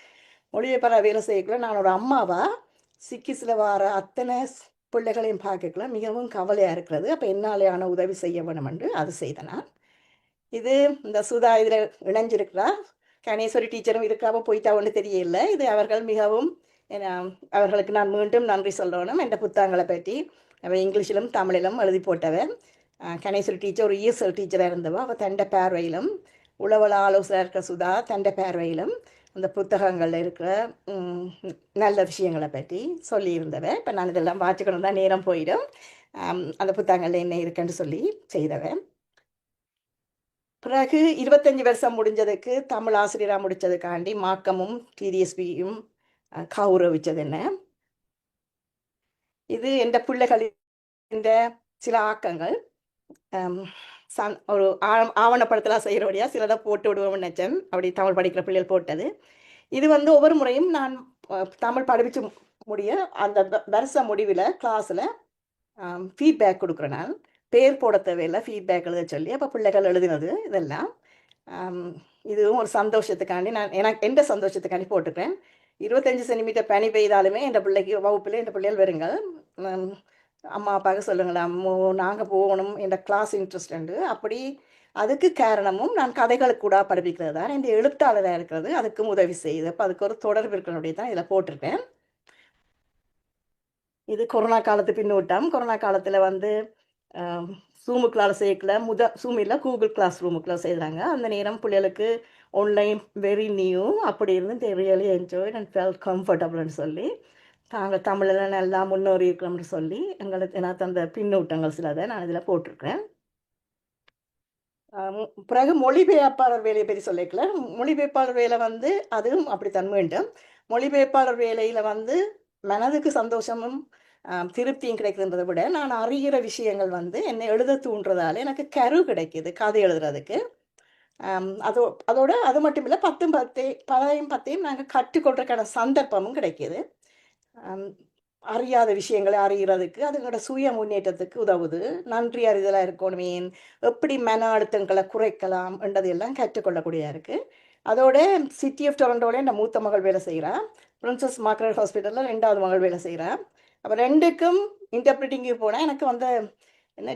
மொழிபெயர்ப்பாளராக வேலை செய்யக்குள்ள நான் ஒரு அம்மாவாக சிக்கிஸில் வர அத்தனை பிள்ளைகளையும் பார்க்கக்குள்ள மிகவும் கவலையாக இருக்கிறது. அப்போ என்னாலேயான உதவி செய்ய வேணும் என்று அது செய்தேன் நான். இது இந்த சுதா இதில் இணைஞ்சிருக்கிறா கணேஸ்வரி டீச்சரும் இருக்காவோ போயிட்டாவோன்னு தெரியல. இது அவர்கள் மிகவும் அவர்களுக்கு நான் மீண்டும் நன்றி சொல்லணும். என்ற புத்தகங்களை பற்றி அவள் இங்கிலீஷிலும் தமிழிலும் எழுதி போட்டவன். கணேஸ்வரி டீச்சர் ஒரு ESL டீச்சராக இருந்தவோ அவள் தண்டை பார்வையிலும் உளவள ஆலோசனை இருக்கிற சுதா தண்டை பார்வையிலும் அந்த புத்தகங்களில் இருக்கிற நல்ல விஷயங்களை பற்றி சொல்லியிருந்தவன். இப்போ நான் இதெல்லாம் வாசிக்கணும் தான் நேரம் போயிடும். அந்த புத்தகங்களில் என்ன இருக்குன்னு சொல்லி செய்தவன். பிறகு 25 வருஷம் முடிஞ்சதுக்கு தமிழ் ஆசிரியராக முடித்ததுக்காண்டி மாக்கமும் TDSBயும் கௌரவிச்சது என்ன. இது எந்த பிள்ளைகளின் சில ஆக்கங்கள் ஒரு ஆவணப்படத்தெல்லாம் செய்கிறபடியாக சிலதை போட்டு விடுவோம்னு நினச்சேன். அப்படி தமிழ் படிக்கிற பிள்ளைகள் போட்டது. இது ஒவ்வொரு முறையும் நான் தமிழ் படித்து முடிய அந்த வருஷ முடிவில் கிளாஸில் ஃபீட்பேக் கொடுக்குறேன். நான் பேர் போட தேவையில்லை, ஃபீட்பேக் எழுத சொல்லி அப்போ பிள்ளைகள் எழுதினது இதெல்லாம். இதுவும் ஒரு சந்தோஷத்துக்காண்டி நான் எனக்கு எந்த சந்தோஷத்துக்காண்டி போட்டுக்கிறேன். 25 சென்டிமீட்டர் பனி பெய்தாலுமே என் பிள்ளைக்கு வகுப்பில் என் பிள்ளைகள் வருங்கள், அம்மா அப்பாவுக்கு சொல்லுங்களா நாங்கள் போகணும், என் கிளாஸ் இன்ட்ரெஸ்ட் உண்டு. அப்படி அதுக்கு காரணமும் நான் கதைகளுக்கு கூட படிப்பிக்கிறது தான். இந்த எழுத்தாளராக இருக்கிறது அதுக்கும் உதவி செய்யுது. அப்போ அதுக்கு ஒரு தொடர்பு இருக்கிறனுடைய தான் இதில் போட்டிருக்கேன். இது கொரோனா காலத்து பின்னூட்டம். கொரோனா காலத்தில் ஜூமுக்குள்ளால் செய்யக்கல ஜூமில் கூகுள் கிளாஸ் ரூமுக்குள்ள செய்கிறாங்க. அந்த நேரம் பிள்ளைகளுக்கு ஆன்லைன் வெரி நியூ. அப்படி இருந்து they really enjoy and felt கம்ஃபர்டபுள்னு சொல்லி நாங்கள் தமிழில் நல்லா முன்னேறி இருக்கிறோம்னு சொல்லி எங்களுக்கு எனக்கு அந்த பின்னூட்டங்கள் சிலதை நான் இதில் போட்டிருக்கிறேன். பிறகு மொழிபெயர்ப்பாளர் வேலையை பற்றி சொல்லிக்கல. மொழிபெயர்ப்பாளர் வேலை அதுவும் அப்படித்தான் வேண்டும். மொழிபெயர்ப்பாளர் வேலையில் மனதுக்கு சந்தோஷமும் திருப்தியும் கிடைக்கிறதை விட நான் அறிகிற விஷயங்கள் என்னை எழுத தூண்டுறதால எனக்கு கரு கிடைக்கிது கதை எழுதுறதுக்கு. அதோட அது மட்டும் இல்லை 10 நாங்கள் கற்றுக்கொள்றதுக்கான சந்தர்ப்பமும் கிடைக்கிது. அறியாத விஷயங்களை அறிகிறதுக்கு அதுங்களோட சுய முன்னேற்றத்துக்கு உதவுது. நன்றி அறிதலாக இருக்கணுமே, எப்படி மன அழுத்தங்களை குறைக்கலாம் என்றதெல்லாம் கற்றுக்கொள்ளக்கூடியதாக இருக்குது. அதோட சிட்டி ஆஃப் டொரண்டோட என் மூத்த மகள் வேலை செய்கிறான். பிரின்சஸ் மார்கரெட் ஹாஸ்பிட்டலில் 2வது மகள் வேலை செய்கிறான். அப்போ 2க்கும் இன்டர்பிரிட்டிங்கு போனால் எனக்கு என்ன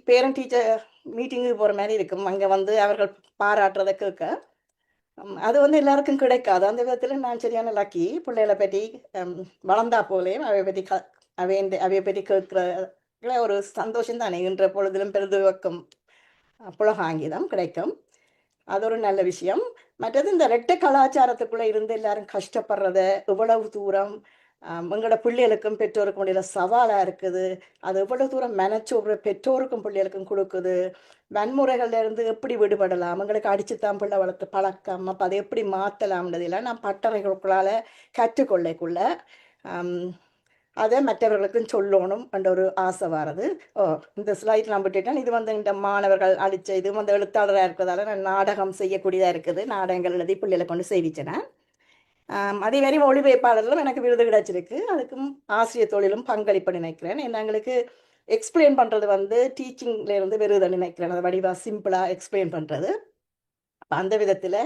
பேரண்ட் டீச்சர் மீட்டிங்கு போகிற மாதிரி இருக்கும். அங்கே அவர்கள் பாராட்டுறதை கேட்க அது எல்லாருக்கும் கிடைக்காது. அந்த விதத்தில் நான் சரியான லக்கி. பிள்ளைகளை பற்றி வளர்ந்தா போலேயும் அவை பற்றி அவையை பற்றி கேட்குற ஒரு சந்தோஷம் தானே இன்ற பொழுதிலும் பெருதுவக்கம் புலகாங்கிதம் கிடைக்கும். அது ஒரு நல்ல விஷயம். மற்றது இந்த ரெட்டை கலாச்சாரத்துக்குள்ளே இருந்து எல்லாரும் கஷ்டப்படுறத இவ்வளவு தூரம் எங்களோட பிள்ளைகளுக்கும் பெற்றோருக்கும் முடியல சவாலாக இருக்குது. அது எவ்வளோ தூரம் மெனச்சோறு பெற்றோருக்கும் பிள்ளைகளுக்கும் கொடுக்குது. வன்முறைகள்ல இருந்து எப்படி விடுபடலாம், எங்களுக்கு அடிச்சுத்தான் பிள்ளை வளர்த்து பழக்கம், அப்போ அதை எப்படி மாற்றலாம்ன்றதெல்லாம் நான் பட்டறைகளுக்குள்ளால் கற்றுக்கொள்ளக்குள்ள அதை மற்றவர்களுக்கும் சொல்லணும் என்ற ஒரு ஆசை வர்றது. இந்த ஸ்லைட் நான் விட்டுட்டேன். இது இந்த மாணவர்கள் அடித்த இது எழுத்தாளராக இருக்கிறதால நான் நாடகம் செய்யக்கூடியதாக இருக்குது. நாடகங்கள் எழுதி பிள்ளைகளை கொண்டு செய்விச்சேன். அதே மாதிரி மொழிபெயர்ப்பாளர்களும் எனக்கு விருது கிடைச்சிருக்கு. அதுக்கும் ஆசிரியர் தொழிலும் பங்களிப்பு நினைக்கிறேன். எங்களுக்கு எக்ஸ்பிளைன் பண்ணுறது டீச்சிங்லேருந்து விருது நினைக்கிறேன். அதை வடிவாக சிம்பிளாக எக்ஸ்பிளைன் பண்ணுறது. அந்த விதத்தில்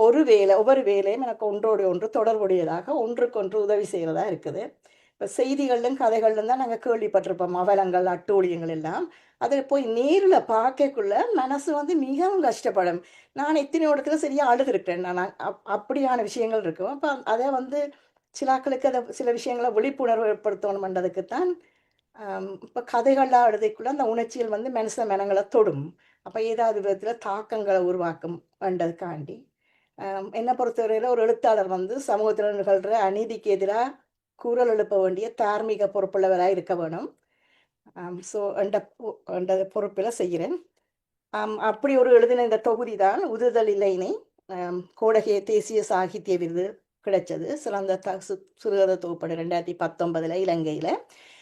ஒவ்வொரு வேலையும் எனக்கு ஒன்றோடு ஒன்று தொடர்புடையதாக ஒன்றுக்கொன்று உதவி செய்கிறதா இருக்குது. இப்போ செய்திகளிலும் கதைகளிலும் தான் நாங்கள் கேள்விப்பட்டிருப்போம் அவலங்கள் அட்டூழியங்கள் எல்லாம். அதை போய் நேரில் பார்க்கக்குள்ள மனசு மிகவும் கஷ்டப்படும். நான் எத்தனை இடத்துல சரியாக அழுதுருக்கிறேன். நான் அப்படியான விஷயங்கள் இருக்கும். அப்போ அதை சிலாக்களுக்கு அதை சில விஷயங்களை விழிப்புணர்வு ஏற்படுத்தணும்ன்றதுக்கு தான் இப்போ கதைகள்லாம் அழுதைக்குள்ள அந்த உணர்ச்சிகள் மனுஷ மனங்களை தொடும். அப்போ ஏதாவது விதத்தில் தாக்கங்களை உருவாக்கும் என்றதுக்காண்டி என்னை பொறுத்தவரையில் ஒரு எழுத்தாளர் சமூகத்தில் நிகழ்கிற அநீதிக்கு எதிராக குரல் எழுப்ப வேண்டிய தார்மீக பொறுப்புள்ளவராக இருக்க வேணும். ஸோ என்ற பொறுப்பில் செய்கிறேன். அப்படி ஒரு எழுதின இந்த தொகுதி தான் உதுதல் இல்லைனை கோடகே தேசிய சாகித்ய விருது கிடைச்சது. சிறந்த சிறுகதை தொகுப்படி 2019 இலங்கையில்.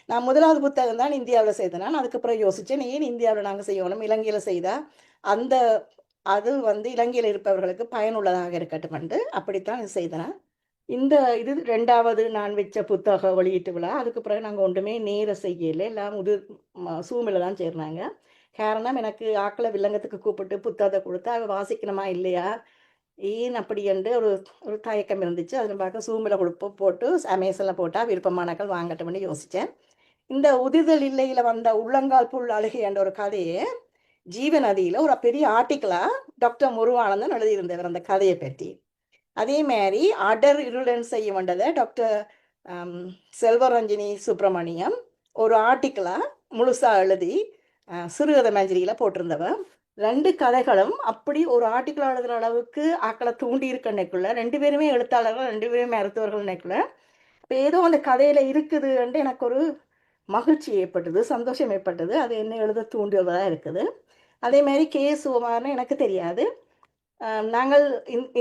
நான் முதலாவது புத்தகம் தான் இந்தியாவில் செய்தேன். நான் அதுக்கப்புறம் யோசித்தேன், ஏன் இந்தியாவில் நாங்கள் செய்யணும், இலங்கையில் செய்தால் அந்த அது இலங்கையில் இருப்பவர்களுக்கு பயனுள்ளதாக இருக்கட்டும் என்று அப்படித்தான் இது செய்தேன். இது 2வது நான் வச்ச புத்தக வெளியீட்டு விழா. அதுக்கு பிறகு நாங்கள் ஒன்றுமே நேர செய்யலை, எல்லாம் சூமில் தான் சேர்னாங்க. காரணம், எனக்கு ஆக்களை வில்லங்கத்துக்கு கூப்பிட்டு புத்தகத்தை கொடுத்தா அவ வாசிக்கணுமா இல்லையா, ஏன் அப்படி என்று ஒரு தயக்கம் இருந்துச்சு. அதில் பார்க்க சூமில் போட்டு அமேசானில் போட்டால் விருப்பமானாக்கள் வாங்கட்டும்னு யோசித்தேன். இந்த உதிர்தல் இல்லையில் வந்த உள்ளங்கால் புல் அழுகை என்ற ஒரு கதையை ஜீவநதியில் ஒரு பெரிய ஆர்டிக்கலாக டாக்டர் முருகானந்தன் எழுதியிருந்தவர் அந்த கதையை பற்றி. அதே மாதிரி அடர் இருளன் செய்ய வேண்டதை டாக்டர் செல்வரஞ்சினி சுப்பிரமணியம் ஒரு ஆர்டிக்கலாக முழுசாக எழுதி சிறுகதை மேஜரியில் போட்டிருந்தவர். 2 கதைகளும் அப்படி ஒரு ஆர்டிக்கல் எழுதுகிற அளவுக்கு ஆக்களை தூண்டி இருக்கன்னைக்குள்ள 2 பேருமே எழுத்தாளர்கள், 2 பேருமே மருத்துவர்கள் நினைக்கல. இப்போ ஏதோ அந்த கதையில் இருக்குதுன்ட்டு எனக்கு ஒரு மகிழ்ச்சி ஏற்பட்டது, சந்தோஷம் ஏற்பட்டது. அது என்ன எழுத தூண்டுவதாக இருக்குது. அதே மாதிரி சுகுமார்னு எனக்கு தெரியாது. நாங்கள்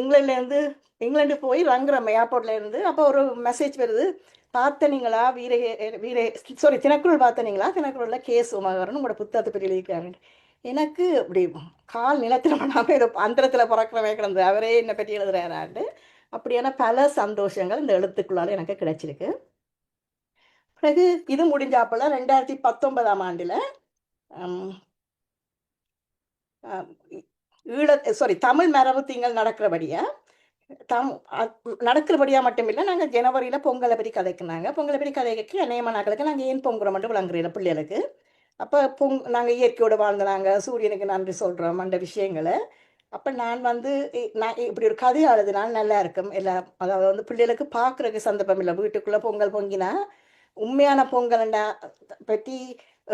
இங்கிலாந்து போய் ரங்குறம் ஏர்போர்ட்லேருந்து அப்போ ஒரு மெசேஜ் வருது, பார்த்தனீங்களா தினக்குறள் பார்த்தனீங்களா, தினக்குறளில் சுகுமாரன் உங்களோட புத்தகத்தை பற்றி எழுதியிருக்காரு. எனக்கு இப்படி கால் நிலத்தில் பண்ணாமல் ஏதோ அந்தரத்தில் பிறக்கிறவே கிடந்தது, அவரே என்னை பற்றி எழுதுறாராண்டு. அப்படியான பல சந்தோஷங்கள் இந்த எழுத்துக்குள்ளால் எனக்கு கிடைச்சிருக்கு. பிறகு இது முடிஞ்சாப்பில் 2019 ஆண்டில் தமிழ் மரபு திங்கள் நடக்கிறபடியாக மட்டும் இல்லை, நாங்கள் ஜனவரியில் பொங்கலை பற்றி கதைக்குனாங்க. பொங்கலை பற்றி கதைக்கு அநேகமானாக்களுக்கு நாங்கள் ஏன் பொங்குறோம் மட்டும் விளங்குறோம் பிள்ளைகளுக்கு. அப்போ நாங்கள் இயற்கையோடு வாழ்ந்தாங்க, சூரியனுக்கு நன்றி சொல்கிறோம் அந்த விஷயங்களை. அப்போ நான் இப்படி ஒரு கதை எழுதினால் நல்லா இருக்கும். அதாவது பிள்ளைகளுக்கு பார்க்குறதுக்கு சந்தர்ப்பம் இல்லை. வீட்டுக்குள்ளே பொங்கல் பொங்கினா உண்மையான பொங்கல்ண்டா பற்றி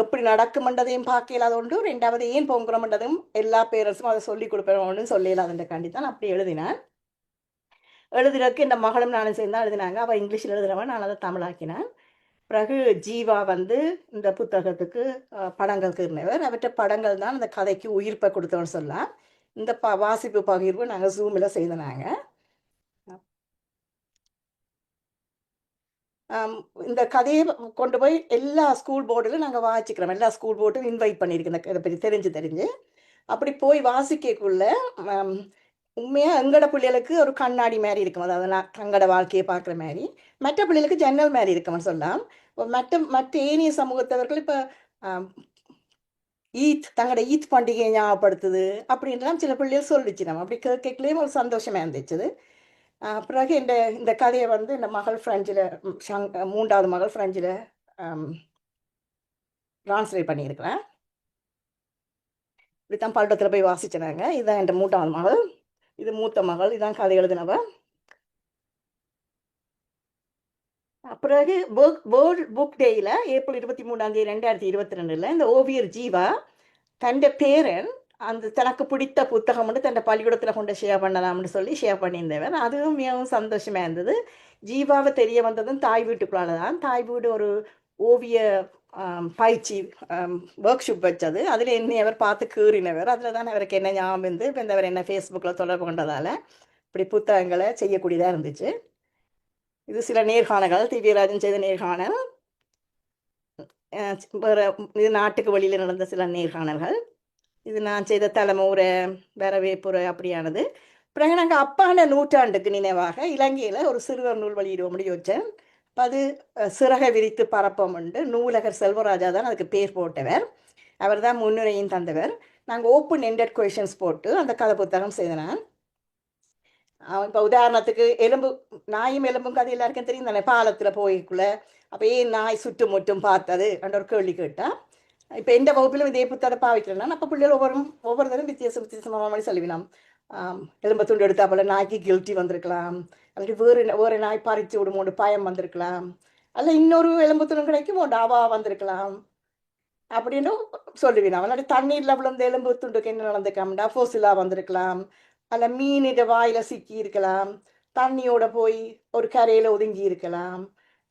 எப்படி நடக்கும்ன்றதையும் பார்க்க இல்லாத ஒன்று. 2வது ஏன் பொங்குறோம்ன்றதும் எல்லா பேரண்ட்ஸும் அதை சொல்லிக் கொடுப்போம்னு சொல்லலாதுன்றக்காண்டி தான் அப்படி எழுதினேன். எழுதுறதுக்கு இந்த மகளும் நானும் சேர்ந்து தான் எழுதினாங்க. அவள் இங்கிலீஷில் எழுதுறவன், நான் அதை தமிழாக்கினேன். பிறகு ஜீவா இந்த புத்தகத்துக்கு படங்கள் கீறினவர். அவற்ற படங்கள் தான் அந்த கதைக்கு உயிர்ப்பை கொடுத்தோன்னு சொல்லலாம். இந்த வாசிப்பு பகிர்வு நாங்கள் ஜூமில் செய்தனாங்க. இந்த கதையை கொண்டு போய் எல்லா ஸ்கூல் போர்டிலும் நாங்கள் வாசிக்கிறோம். எல்லா ஸ்கூல் போர்டும் இன்வைட் பண்ணியிருக்கோம் இதை பற்றி தெரிஞ்சு அப்படி போய் வாசிக்கக்குள்ள உண்மையாக எங்களோட பிள்ளைகளுக்கு ஒரு கண்ணாடி மாதிரி இருக்கும். அதாவது நான் தங்களோட வாழ்க்கையை பார்க்குற மாதிரி, மற்ற பிள்ளைகளுக்கு ஜன்னல் மாதிரி இருக்கும்னு சொல்லலாம். மற்ற ஏனைய சமூகத்தவர்கள் இப்போ தங்களோட ஈத் பண்டிகையை ஞாபகப்படுத்துது அப்படின்லாம் சில பிள்ளைகள் சொல்லிச்சு. நம்ம அப்படி கேட்கலையும் ஒரு சந்தோஷமாக இருந்துச்சு. பிறகு இந்த கதையை இந்த மகள் ஃப்ரெஞ்சில் 3வது மகள் ஃப்ரெஞ்சில் ட்ரான்ஸ்லேட் பண்ணியிருக்கிறேன். இப்படித்தான் பல்லடத்தில் போய் வாசிச்சினாங்க. இதுதான் என் 3வது மகள், இது மூத்த மகள், இதுதான் கதை எழுதினவ. பிறகு வேர்ல்ட் புக் டேயில் ஏப்ரல் 23 2022 இந்த ஓவியர் ஜீவா தன் பேரன் தனக்கு பிடித்த புத்தகம் தன் பள்ளிக்கூடத்தில் கொண்டு ஷேர் பண்ணலாம்னு சொல்லி ஷேர் பண்ணியிருந்தவர். அதுவும் மிகவும் சந்தோஷமாக இருந்தது. ஜீவாவை தெரிய வந்ததும் தாய் வீட்டுக்குள்ளால தான். தாய் வீடு ஒரு ஓவிய பயிற்சி ஒர்க் ஷாப் வச்சது. அதில் என்னை அவர் பார்த்து கீறினவர். அதில் தான் அவருக்கு என்ன ஞாபகம் இருந்து இப்போ அவர் என்ன ஃபேஸ்புக்கில் தொடர்பு கொண்டதால் இப்படி புத்தகங்களை செய்யக்கூடியதாக இருந்துச்சு. இது சில நேர்காணல்கள், திவ்யராஜன் செய்த நேர்காணல். வேறு இது நாட்டுக்கு வெளியில் நடந்த சில நேர்காணல்கள். இது நான் செய்த தலைமுறை வரவேற்புரை அப்படியானது. பிறகு நாங்கள் அப்பாண்ட நூற்றாண்டுக்கு நினைவாக இலங்கையில் ஒரு சிறுவர் நூல் வெளியிடுவோம் யோசித்தேன். அப்போ அது சிறகை விரித்து பரப்பம் உண்டு. நூலகர் செல்வராஜா தான் அதுக்கு பேர் போட்டவர். அவர் தான் முன்னுரையும் தந்தவர். நாங்கள் ஓப்பன் எண்டட் கொஷின்ஸ் போட்டு அந்த கதை புத்தகம் செய்தேன். இப்போ உதாரணத்துக்கு நாயும் எலும்பும் கதை எல்லாருக்கும் தெரியும் தானே. பாலத்தில் போய்க்குள்ள அப்போ ஏன் நாய் சுற்றுமுற்றும் பார்த்தது என்ற ஒரு கேள்வி கேட்டால், இப்போ எந்த வகுப்பிலும் இதே புத்தகத்தை பாவிக்கிறேன்னா அப்போ பிள்ளைகள் ஒவ்வொருத்தரும் வித்தியாசமாக மாதிரி சொல்லுவினோம். எலும்பை துண்டு எடுத்தா போல நாய்க்கு கில்ட்டி வந்திருக்கலாம், அல்லது வேறு நாய் பறித்து விடுமோண்டு பயம் வந்திருக்கலாம், அல்ல இன்னொரு எலும்பு துண்டு கிடைக்கும் டாவா வந்திருக்கலாம் அப்படின்னு சொல்லுவினோம். அல்லாட்டி தண்ணீரில் விழுந்த எலும்பு துண்டுக்கு என்ன நடந்திருக்காம்டா ஃபோசிலா வந்திருக்கலாம், அல்ல மீனிட வாயில் சிக்கி இருக்கலாம், தண்ணியோட போய் ஒரு கரையில் ஒதுங்கி இருக்கலாம்,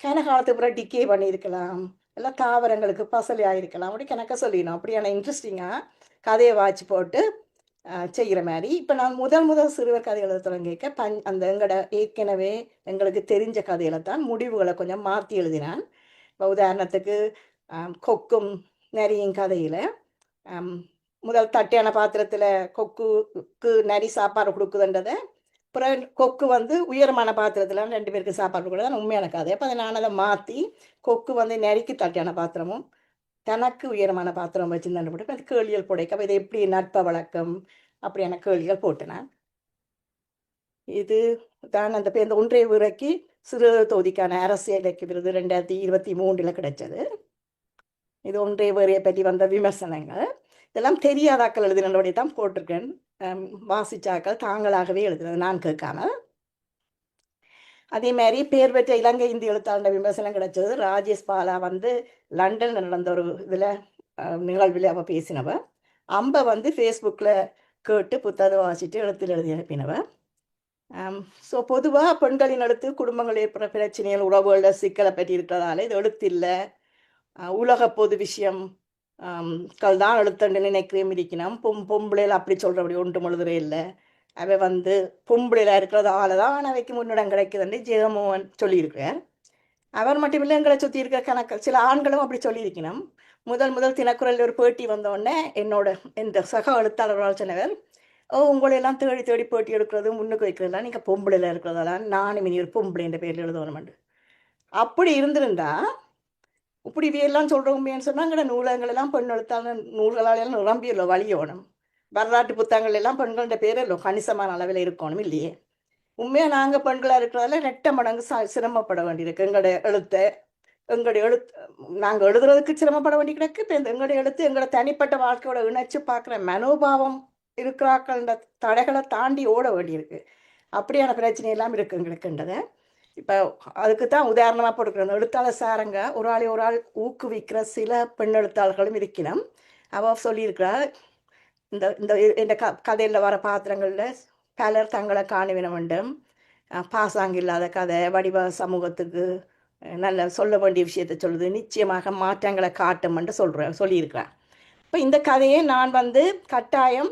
கனகாலத்துக்கு பிறகு டிக்கே பண்ணியிருக்கலாம், எல்லாம் தாவரங்களுக்கு பசலையாக இருக்கலாம். அப்படி கணக்க சொல்லிடணும். அப்படியான இன்ட்ரெஸ்டிங்காக கதையை வாட்சி போட்டு செய்கிற மாதிரி. இப்போ நான் முதல் சிறுவர் கதைகளை தொடங்கிக்க அந்த ஏற்கனவே எங்களுக்கு தெரிஞ்ச கதைகளை தான் முடிவுகளை கொஞ்சம் மாற்றி எழுதினான். இப்போ உதாரணத்துக்கு கொக்கும் நரியின் கதையில் முதல் தட்டையான பாத்திரத்தில் கொக்குக்கு நரி சாப்பாடு கொடுக்குதுன்றதை, அப்புறம் கொக்கு வந்து உயரமான பாத்திரத்தில் 2 பேருக்கு சாப்பாடு கொடுக்குறது உண்மையான கதை. அப்போ அதை நான் அதை மாற்றி கொக்கு வந்து நரிக்கு தட்டையான பாத்திரமும் தனக்கு உயரமான பாத்திரம் வச்சு தண்டு போட்டு அது கேள்விகள் புடைக்க. அப்போ இது எப்படி நட்ப வழக்கம் அப்படியான கேள்விகள் போட்டினான். இது தான் அந்த இந்த ஒன்றிய உரைக்கு சிறு தொகுதிக்கான அரசியல் இலக்கிய விருது 2023 கிடைச்சது. இது ஒன்றிய உரையை பற்றி வந்த விமர்சனங்கள் இதெல்லாம் தெரியாதாக்கள் எழுதினோடைய தான் போட்டிருக்கேன். வாசிச்சாக்கள் தாங்களாகவே எழுதுனது, நான் கேட்காம. அதே மாதிரி பேர் பெற்ற இலங்கை இந்திய எழுத்தாளர் விமர்சனம் கிடைச்சது. ராஜேஷ் பாலா வந்து லண்டனில் நடந்த ஒரு இதில் நிகழ்வில் அவள் பேசினவ. அம்பை வந்து ஃபேஸ்புக்கில் கேட்டு புத்தகம் வாசிட்டு எழுத்தில் எழுதி அனுப்பினவ. ஸோ பொதுவாக பெண்களின் எழுத்து குடும்பங்கள் ஏற்படுற பிரச்சனைகள் உறவுகளில் சிக்கலை பற்றி இருக்கிறதால இது எழுத்து இல்லை, உலக பொது விஷயம் தான் எழுத்துன்னு நினைக்கிறேன் இருக்கணும். பொம்பளையில் அப்படி சொல்கிறபடி ஒன்றும் எழுதுறே இல்லை, அவை வந்து பொம்பளையில் இருக்கிறதால தான் அவைக்கு முன்னிடம் கிடைக்குதுன்னு ஜெகமோகன் சொல்லியிருக்கிறார். அவர் மட்டும் இல்லை, எங்களை சுற்றி இருக்கிற கணக்கு சில ஆண்களும் அப்படி சொல்லியிருக்கணும். முதல் தினக்குரல் ஒரு பேட்டி வந்தோடனே இந்த சக எழுத்தாளர்கள் சொன்னவர், உங்களையெல்லாம் தேடி தேடி பேட்டி எடுக்கிறது முன்னுக்கு வைக்கிறதெல்லாம் நீங்கள் பொம்பளையில் இருக்கிறதெல்லாம் நானும் இனி ஒரு பொம்பளைன்ற பேரில் எழுதணுமெண்டு. அப்படி இருந்திருந்தா இப்படி எல்லாம் சொல்கிறோமேன்னு சொன்னாங்கட நூலகங்களெல்லாம் பெண் எழுத்தாளர் நூல்களால் நிரம்பியுள்ள வழியோணும். வரலாற்று புத்தகங்கள் எல்லாம் பெண்களோட பேர் இல்லை கணிசமான அளவில் இருக்கணும் இல்லையே. உண்மையாக நாங்கள் பெண்களாக இருக்கிறதால 2 மடங்கு சிரமப்பட வேண்டியிருக்கு. எங்களுடைய எழுத்து நாங்கள் எழுதுறதுக்கு சிரமப்பட வேண்டி கிடக்கு. இப்போ எங்களுடைய எழுத்து எங்களோட தனிப்பட்ட வாழ்க்கையோட இணைச்சு பார்க்குற மனோபாவம் இருக்கிறாக்கள்ன்ற தடைகளை தாண்டி ஓட வேண்டியிருக்கு. அப்படியான பிரச்சனையெல்லாம் இருக்குது எங்களுக்குன்றதை. இப்போ அதுக்கு தான் உதாரணமாக போட்டுக்கிறோம். எழுத்தாளர் சாரங்க ஒரு ஆள் ஊக்குவிக்கிற சில பெண் எழுத்தாளர்களும் இருக்கணும். அவள் சொல்லியிருக்கிறார், இந்த கதையில் வர பாத்திரங்களில் பலர் தங்களை காண வேண்டும், பாசாங்க இல்லாத கதை, வடிவ சமூகத்துக்கு நல்ல சொல்ல வேண்டிய விஷயத்தை சொல்லுது, நிச்சயமாக மாற்றங்களை காட்டும்ன்ட்டு சொல்லியிருக்கிறார். இப்போ இந்த கதையை நான் வந்து கட்டாயம்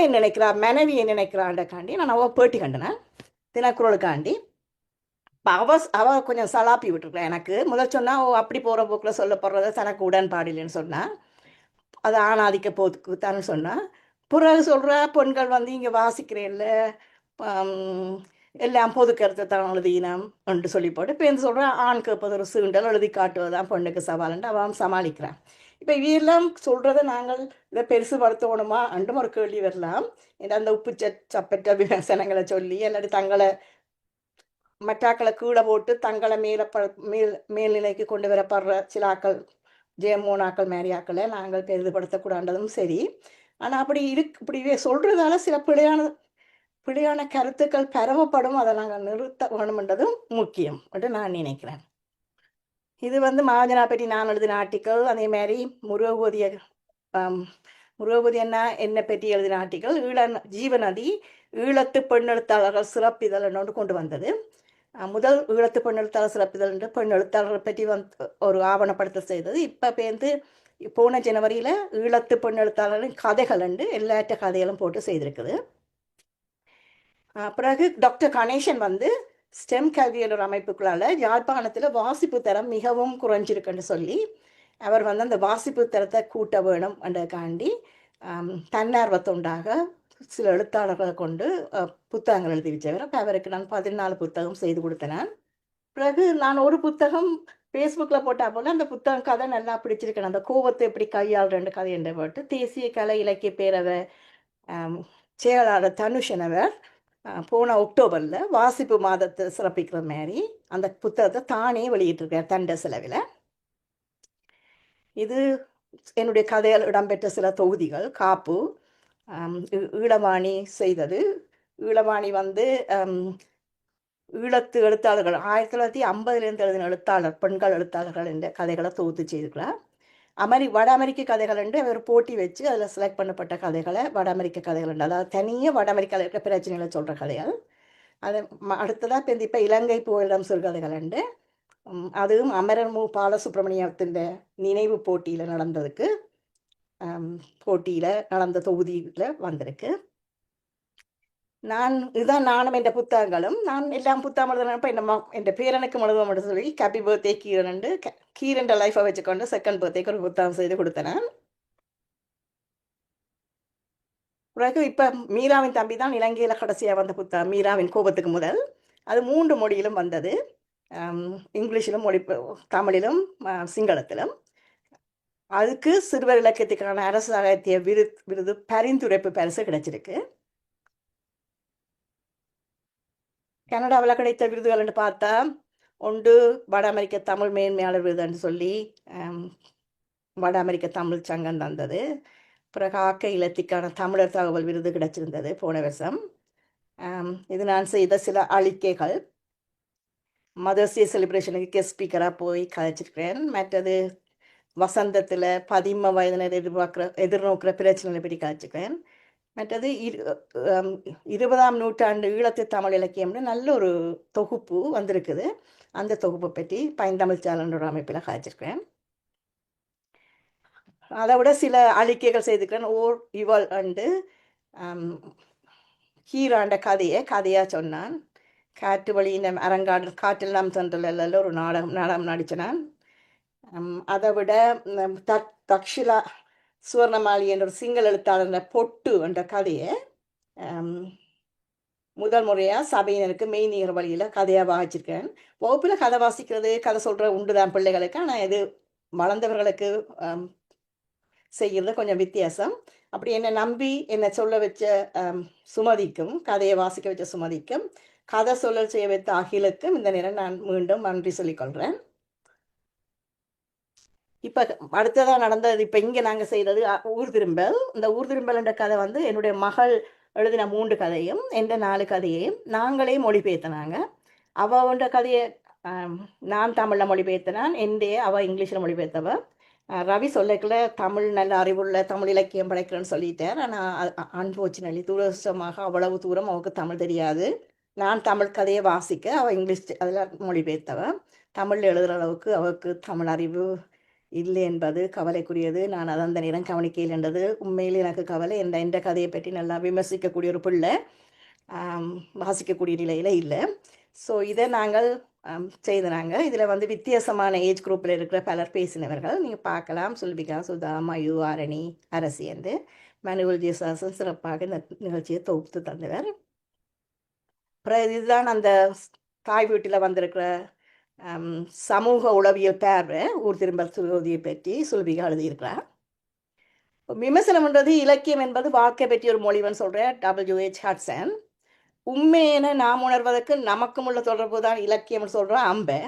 என்ன நினைக்கிறா மனைவியை நினைக்கிறாண்டக்காண்டி நான் அவள் பேட்டி கண்டினேன் தினக்குரலுக்காண்டி. இப்போ அவள் கொஞ்சம் சலாப்பி விட்டுருக்குறேன். எனக்கு முதல் சொன்னால் அப்படி போகிற போக்கில் சொல்லப்படுறத தனக்கு உடன்பாடு இல்லைன்னு சொன்னால் அது ஆணாதிக்க போதுக்கு தானே சொன்னால். பிறகு சொல்கிற பெண்கள் வந்து இங்கே வாசிக்கிறேன்ல எல்லாம் பொது கருத்தை தான் எழுதினம் என்று சொல்லி போட்டு இப்போ எந்த சொல்கிறேன் ஆண் கேட்பது ஒரு சீண்டல் எழுதி காட்டுவது தான் பெண்ணுக்கு சவால்ன்ட்டு அவன் சமாளிக்கிறான். இப்போ இவையெல்லாம் சொல்கிறத நாங்கள் இதை பெருசுபடுத்தணுமா அன்றும் ஒரு கேள்வி வரலாம். ஏன்னா அந்த உப்பு சப்பற்ற விமர்சனங்களை சொல்லி இல்லாட்டி தங்களை மற்றாக்களை கீழே போட்டு தங்களை மேல்நிலைக்கு கொண்டு வரப்படுற சில ஆக்கள் ஜெயமோனாக்கள் மேரியாக்களை நாங்கள் பெரிதுபடுத்தக்கூடாதும் சரி. ஆனால் இப்படி சொல்கிறதால சில பிழையான கருத்துக்கள் பரவப்படும், அதை நாங்கள் நிறுத்த வேணுமென்றதும் முக்கியம் என்று நான் நினைக்கிறேன். இது வந்து மகாஜனா பற்றி நான் எழுதின ஆர்டிக்கல். அதே மாதிரி முருகபதி என்ன பற்றி எழுதின ஆர்டிக்கல். ஜீவநதி ஈழத்து பெண் எழுத்தாளர்கள் சிறப்பிதழ் என்னோடு கொண்டு வந்தது. முதல் ஈழத்து பெண் எழுத்தாளர் சிறப்பிதழ் என்று பெண் எழுத்தாளர்கள் பற்றி ஒரு ஆவணப்படுத்த செய்தது. இப்போ போன ஜனவரியில் ஈழத்து பெண் எழுத்தாளர்களின் கதைகள் என்று எல்லாற்ற கதைகளும் போட்டு செய்திருக்குது. பிறகு டாக்டர் கணேசன் வந்து ஸ்டெம் கல்வியலர் அமைப்புகளால் யாழ்ப்பாணத்தில் வாசிப்பு தரம் மிகவும் குறைஞ்சிருக்குன்னு சொல்லி அவர் வந்து அந்த வாசிப்பு தரத்தை கூட்ட வேணும் என்றதுக்காண்டி தன்னார்வத்தொண்டாக சில எழுத்தாளர்களை கொண்டு புத்தகங்கள் எழுதி வச்சவர். அப்போ அவருக்கு நான் 14 புத்தகம் செய்து கொடுத்தேன். பிறகு நான் ஒரு புத்தகம் ஃபேஸ்புக்கில் போட்டால் போல் அந்த புத்தகம் கதை நல்லா பிடிச்சிருக்கேன். அந்த கோவத்தை எப்படி கையாளுற கதை என்று போட்டு தேசிய கலை இலக்கிய பேரவை செயலாளர் தனுஷனவர் போன அக்டோபரில் வாசிப்பு மாதத்தை சிறப்பிக்கிற மாதிரி அந்த புத்தகத்தை தானே வெளியிட்டிருக்கார் தண்ட செலவில். இது என்னுடைய கதையில் இடம்பெற்ற சில தொகுதிகள். காப்பு ஈழவாணி செய்தது. ஈழவாணி வந்து ஈழத்து எழுத்தாளர்கள் 1950 எழுதின எழுத்தாளர் பெண்கள் எழுத்தாளர்கள் என்ற கதைகளை தொகுத்து செய்திருக்கிறார். வட அமெரிக்க கதைகள் என்று அவர் போட்டி வச்சு அதில் செலக்ட் பண்ணப்பட்ட கதைகளை வட அமெரிக்க கதைகள் என்று, அதாவது தனியாக வட அமெரிக்காவில் இருக்கிற பிரச்சனைகளை சொல்கிற கதைகள். அது அடுத்ததாக இப்போ இலங்கை போயிடம் சிறுகதைகள் என்று, அதுவும் அமரர் மு பாலசுப்ரமணியத்தின் நினைவு போட்டியில் நடந்ததுக்கு போட்டியில் நடந்த தொகுதியில் வந்திருக்கு. நானும் என் புத்தகங்களும் நான் எல்லாம் புத்தகம் எழுதுனப்ப என் பேரனுக்கு எழுதுவோம் சொல்லி ஹாப்பி பர்த்டே கீரன் கீரன் லைஃபை வச்சுக்கொண்டு செகண்ட் பர்த்டேக்கு ஒரு புத்தகம் செய்து கொடுத்தேன். பிறகு இப்போ மீராவின் தம்பி தான் இலங்கையில் கடைசியாக வந்த புத்தகம் மீராவின் கோபத்துக்கு முதல். அது 3 மொழியிலும் வந்தது. இங்கிலீஷிலும் தமிழிலும் சிங்களத்திலும். அதுக்கு சிறுவர் இலக்கியத்துக்கான அரசு சாகித்ய விருது பரிந்துரைப்பு பரிசு கிடைச்சிருக்கு. கனடாவில் கிடைத்த விருதுகள்னு பார்த்தா ஒன்று வட அமெரிக்க தமிழ் மேன்மையாளர் விருதுன்னு சொல்லி வட அமெரிக்க தமிழ் சங்கம் தந்தது. பிறகு ஆக்க இலத்திக்கான தமிழர் தகவல் விருது கிடைச்சிருந்தது போன வருஷம். இது நான் செய்த சில அளிக்கைகள். மதர்ஸ் டே செலிப்ரேஷனுக்கு கெஸ்ட் ஸ்பீக்கராக போய் கதைச்சிருக்கிறேன். மற்றது வசந்தத்தில் 15 வயதினர் எதிர்நோக்கிற பிரச்சனைகளை பற்றி கதைச்சிக்கிறேன். மற்றது 20ஆம் நூற்றாண்டு ஈழத்து தமிழ் இலக்கியம்னு நல்ல ஒரு தொகுப்பு வந்திருக்குது. அந்த தொகுப்பை பற்றி பைந்தமிழ் சேனல் அமைப்பில் கதைச்சிருக்கிறேன். அதை விட சில அளிக்கைகள் செய்திருக்கிறேன். ஓர் இவள் அண்டு ஹீராண்ட கதையாக சொன்னான். காற்று வழியின் அரங்காடு காற்றில் நாம் சென்றல ஒரு நாடகம் நடிச்சினான். அதை விட தக்ஷிலா சுவர்ணமாலி என்ற ஒரு சிங்கள எழுத்தாளர் பொட்டு என்ற கதையை முதல் முறையாக சபையினருக்கு மெய்நிகர் வழியில் கதையாக வாசிச்சிருக்கேன். வகுப்பில் கதை வாசிக்கிறது கதை சொல்கிற உண்டுதான் பிள்ளைகளுக்கு. ஆனால் இது வளர்ந்தவர்களுக்கு செய்கிறது கொஞ்சம் வித்தியாசம். அப்படி என்னை நம்பி என்னை சொல்ல வச்ச சுமதிக்கும் கதையை வாசிக்க வச்ச சுமதிக்கும் கதை சொல்லல் செய்ய வைத்த அகிலுக்கும் இந்த நேரம் நான் மீண்டும் நன்றி சொல்லிக்கொள்கிறேன். இப்போ அடுத்ததாக நடந்தது இப்போ இங்கே நாங்கள் செய்கிறது ஊர் திரும்பல். இந்த ஊர் திரும்பல் என்ற கதை என்னுடைய மகள் எழுதின 3 கதையும் என்ற 4 கதையையும் நாங்களே மொழிபெயர்த்தினாங்க. அவன்ற கதையை நான் தமிழில் மொழிபெயர்த்தினான். அவள் இங்கிலீஷில் மொழிபெயர்த்தவ. ரவி சொல்லக்குள்ள தமிழ் நல்ல அறிவுள்ள தமிழ் இலக்கியம் படைக்கிறேன்னு சொல்லிட்டார். ஆனால் அன்ஃபார்ச்சுனேட்லி துரதிர்ஷ்டமாக அவ்வளவு தூரம் அவளுக்கு தமிழ் தெரியாது. நான் தமிழ் கதையை வாசிக்க அவள் இங்கிலீஷ் அதில் மொழிபெயர்த்தவ. தமிழில் எழுதுகிற அளவுக்கு அவளுக்கு தமிழ் அறிவு இல்லை என்பது கவலைக்குரியது. நான் அதை அந்த நேரம் கவனிக்கையில் என்றது உண்மையில் எனக்கு கவலை. எந்த கதையை பற்றி நல்லா விமர்சிக்கக்கூடிய ஒரு பிள்ளை வாசிக்கக்கூடிய நிலையில் இல்லை. ஸோ இதை நாங்கள் செய்தாங்க. இதில் வித்தியாசமான ஏஜ் குரூப்பில் இருக்கிற பலர் பேசினவர்கள் நீங்கள் பார்க்கலாம். சுல்பிகா, சுதா, மயு, ஆரணி, அரசி என்று மனுவல் ஜேசாசன் சிறப்பாக இந்த நிகழ்ச்சியை தொகுத்து தந்தவர். அப்புறம் இதுதான் அந்த தாய் வீட்டில் வந்திருக்கிற சமூக உளவியல் பார்வை ஊர் திரும்பல் சுகோதியை பற்றி சுல்பிகா எழுதியிருக்கிறார். விமர்சனம்ன்றது இலக்கியம் என்பது வாழ்க்கை பற்றி ஒரு மொழிவன் சொல்கிற W.H. ஹட்சன். உண்மையென நாம் உணர்வதற்கு நமக்கும் உள்ள தொடர்பு தான் இலக்கியம்னு சொல்கிற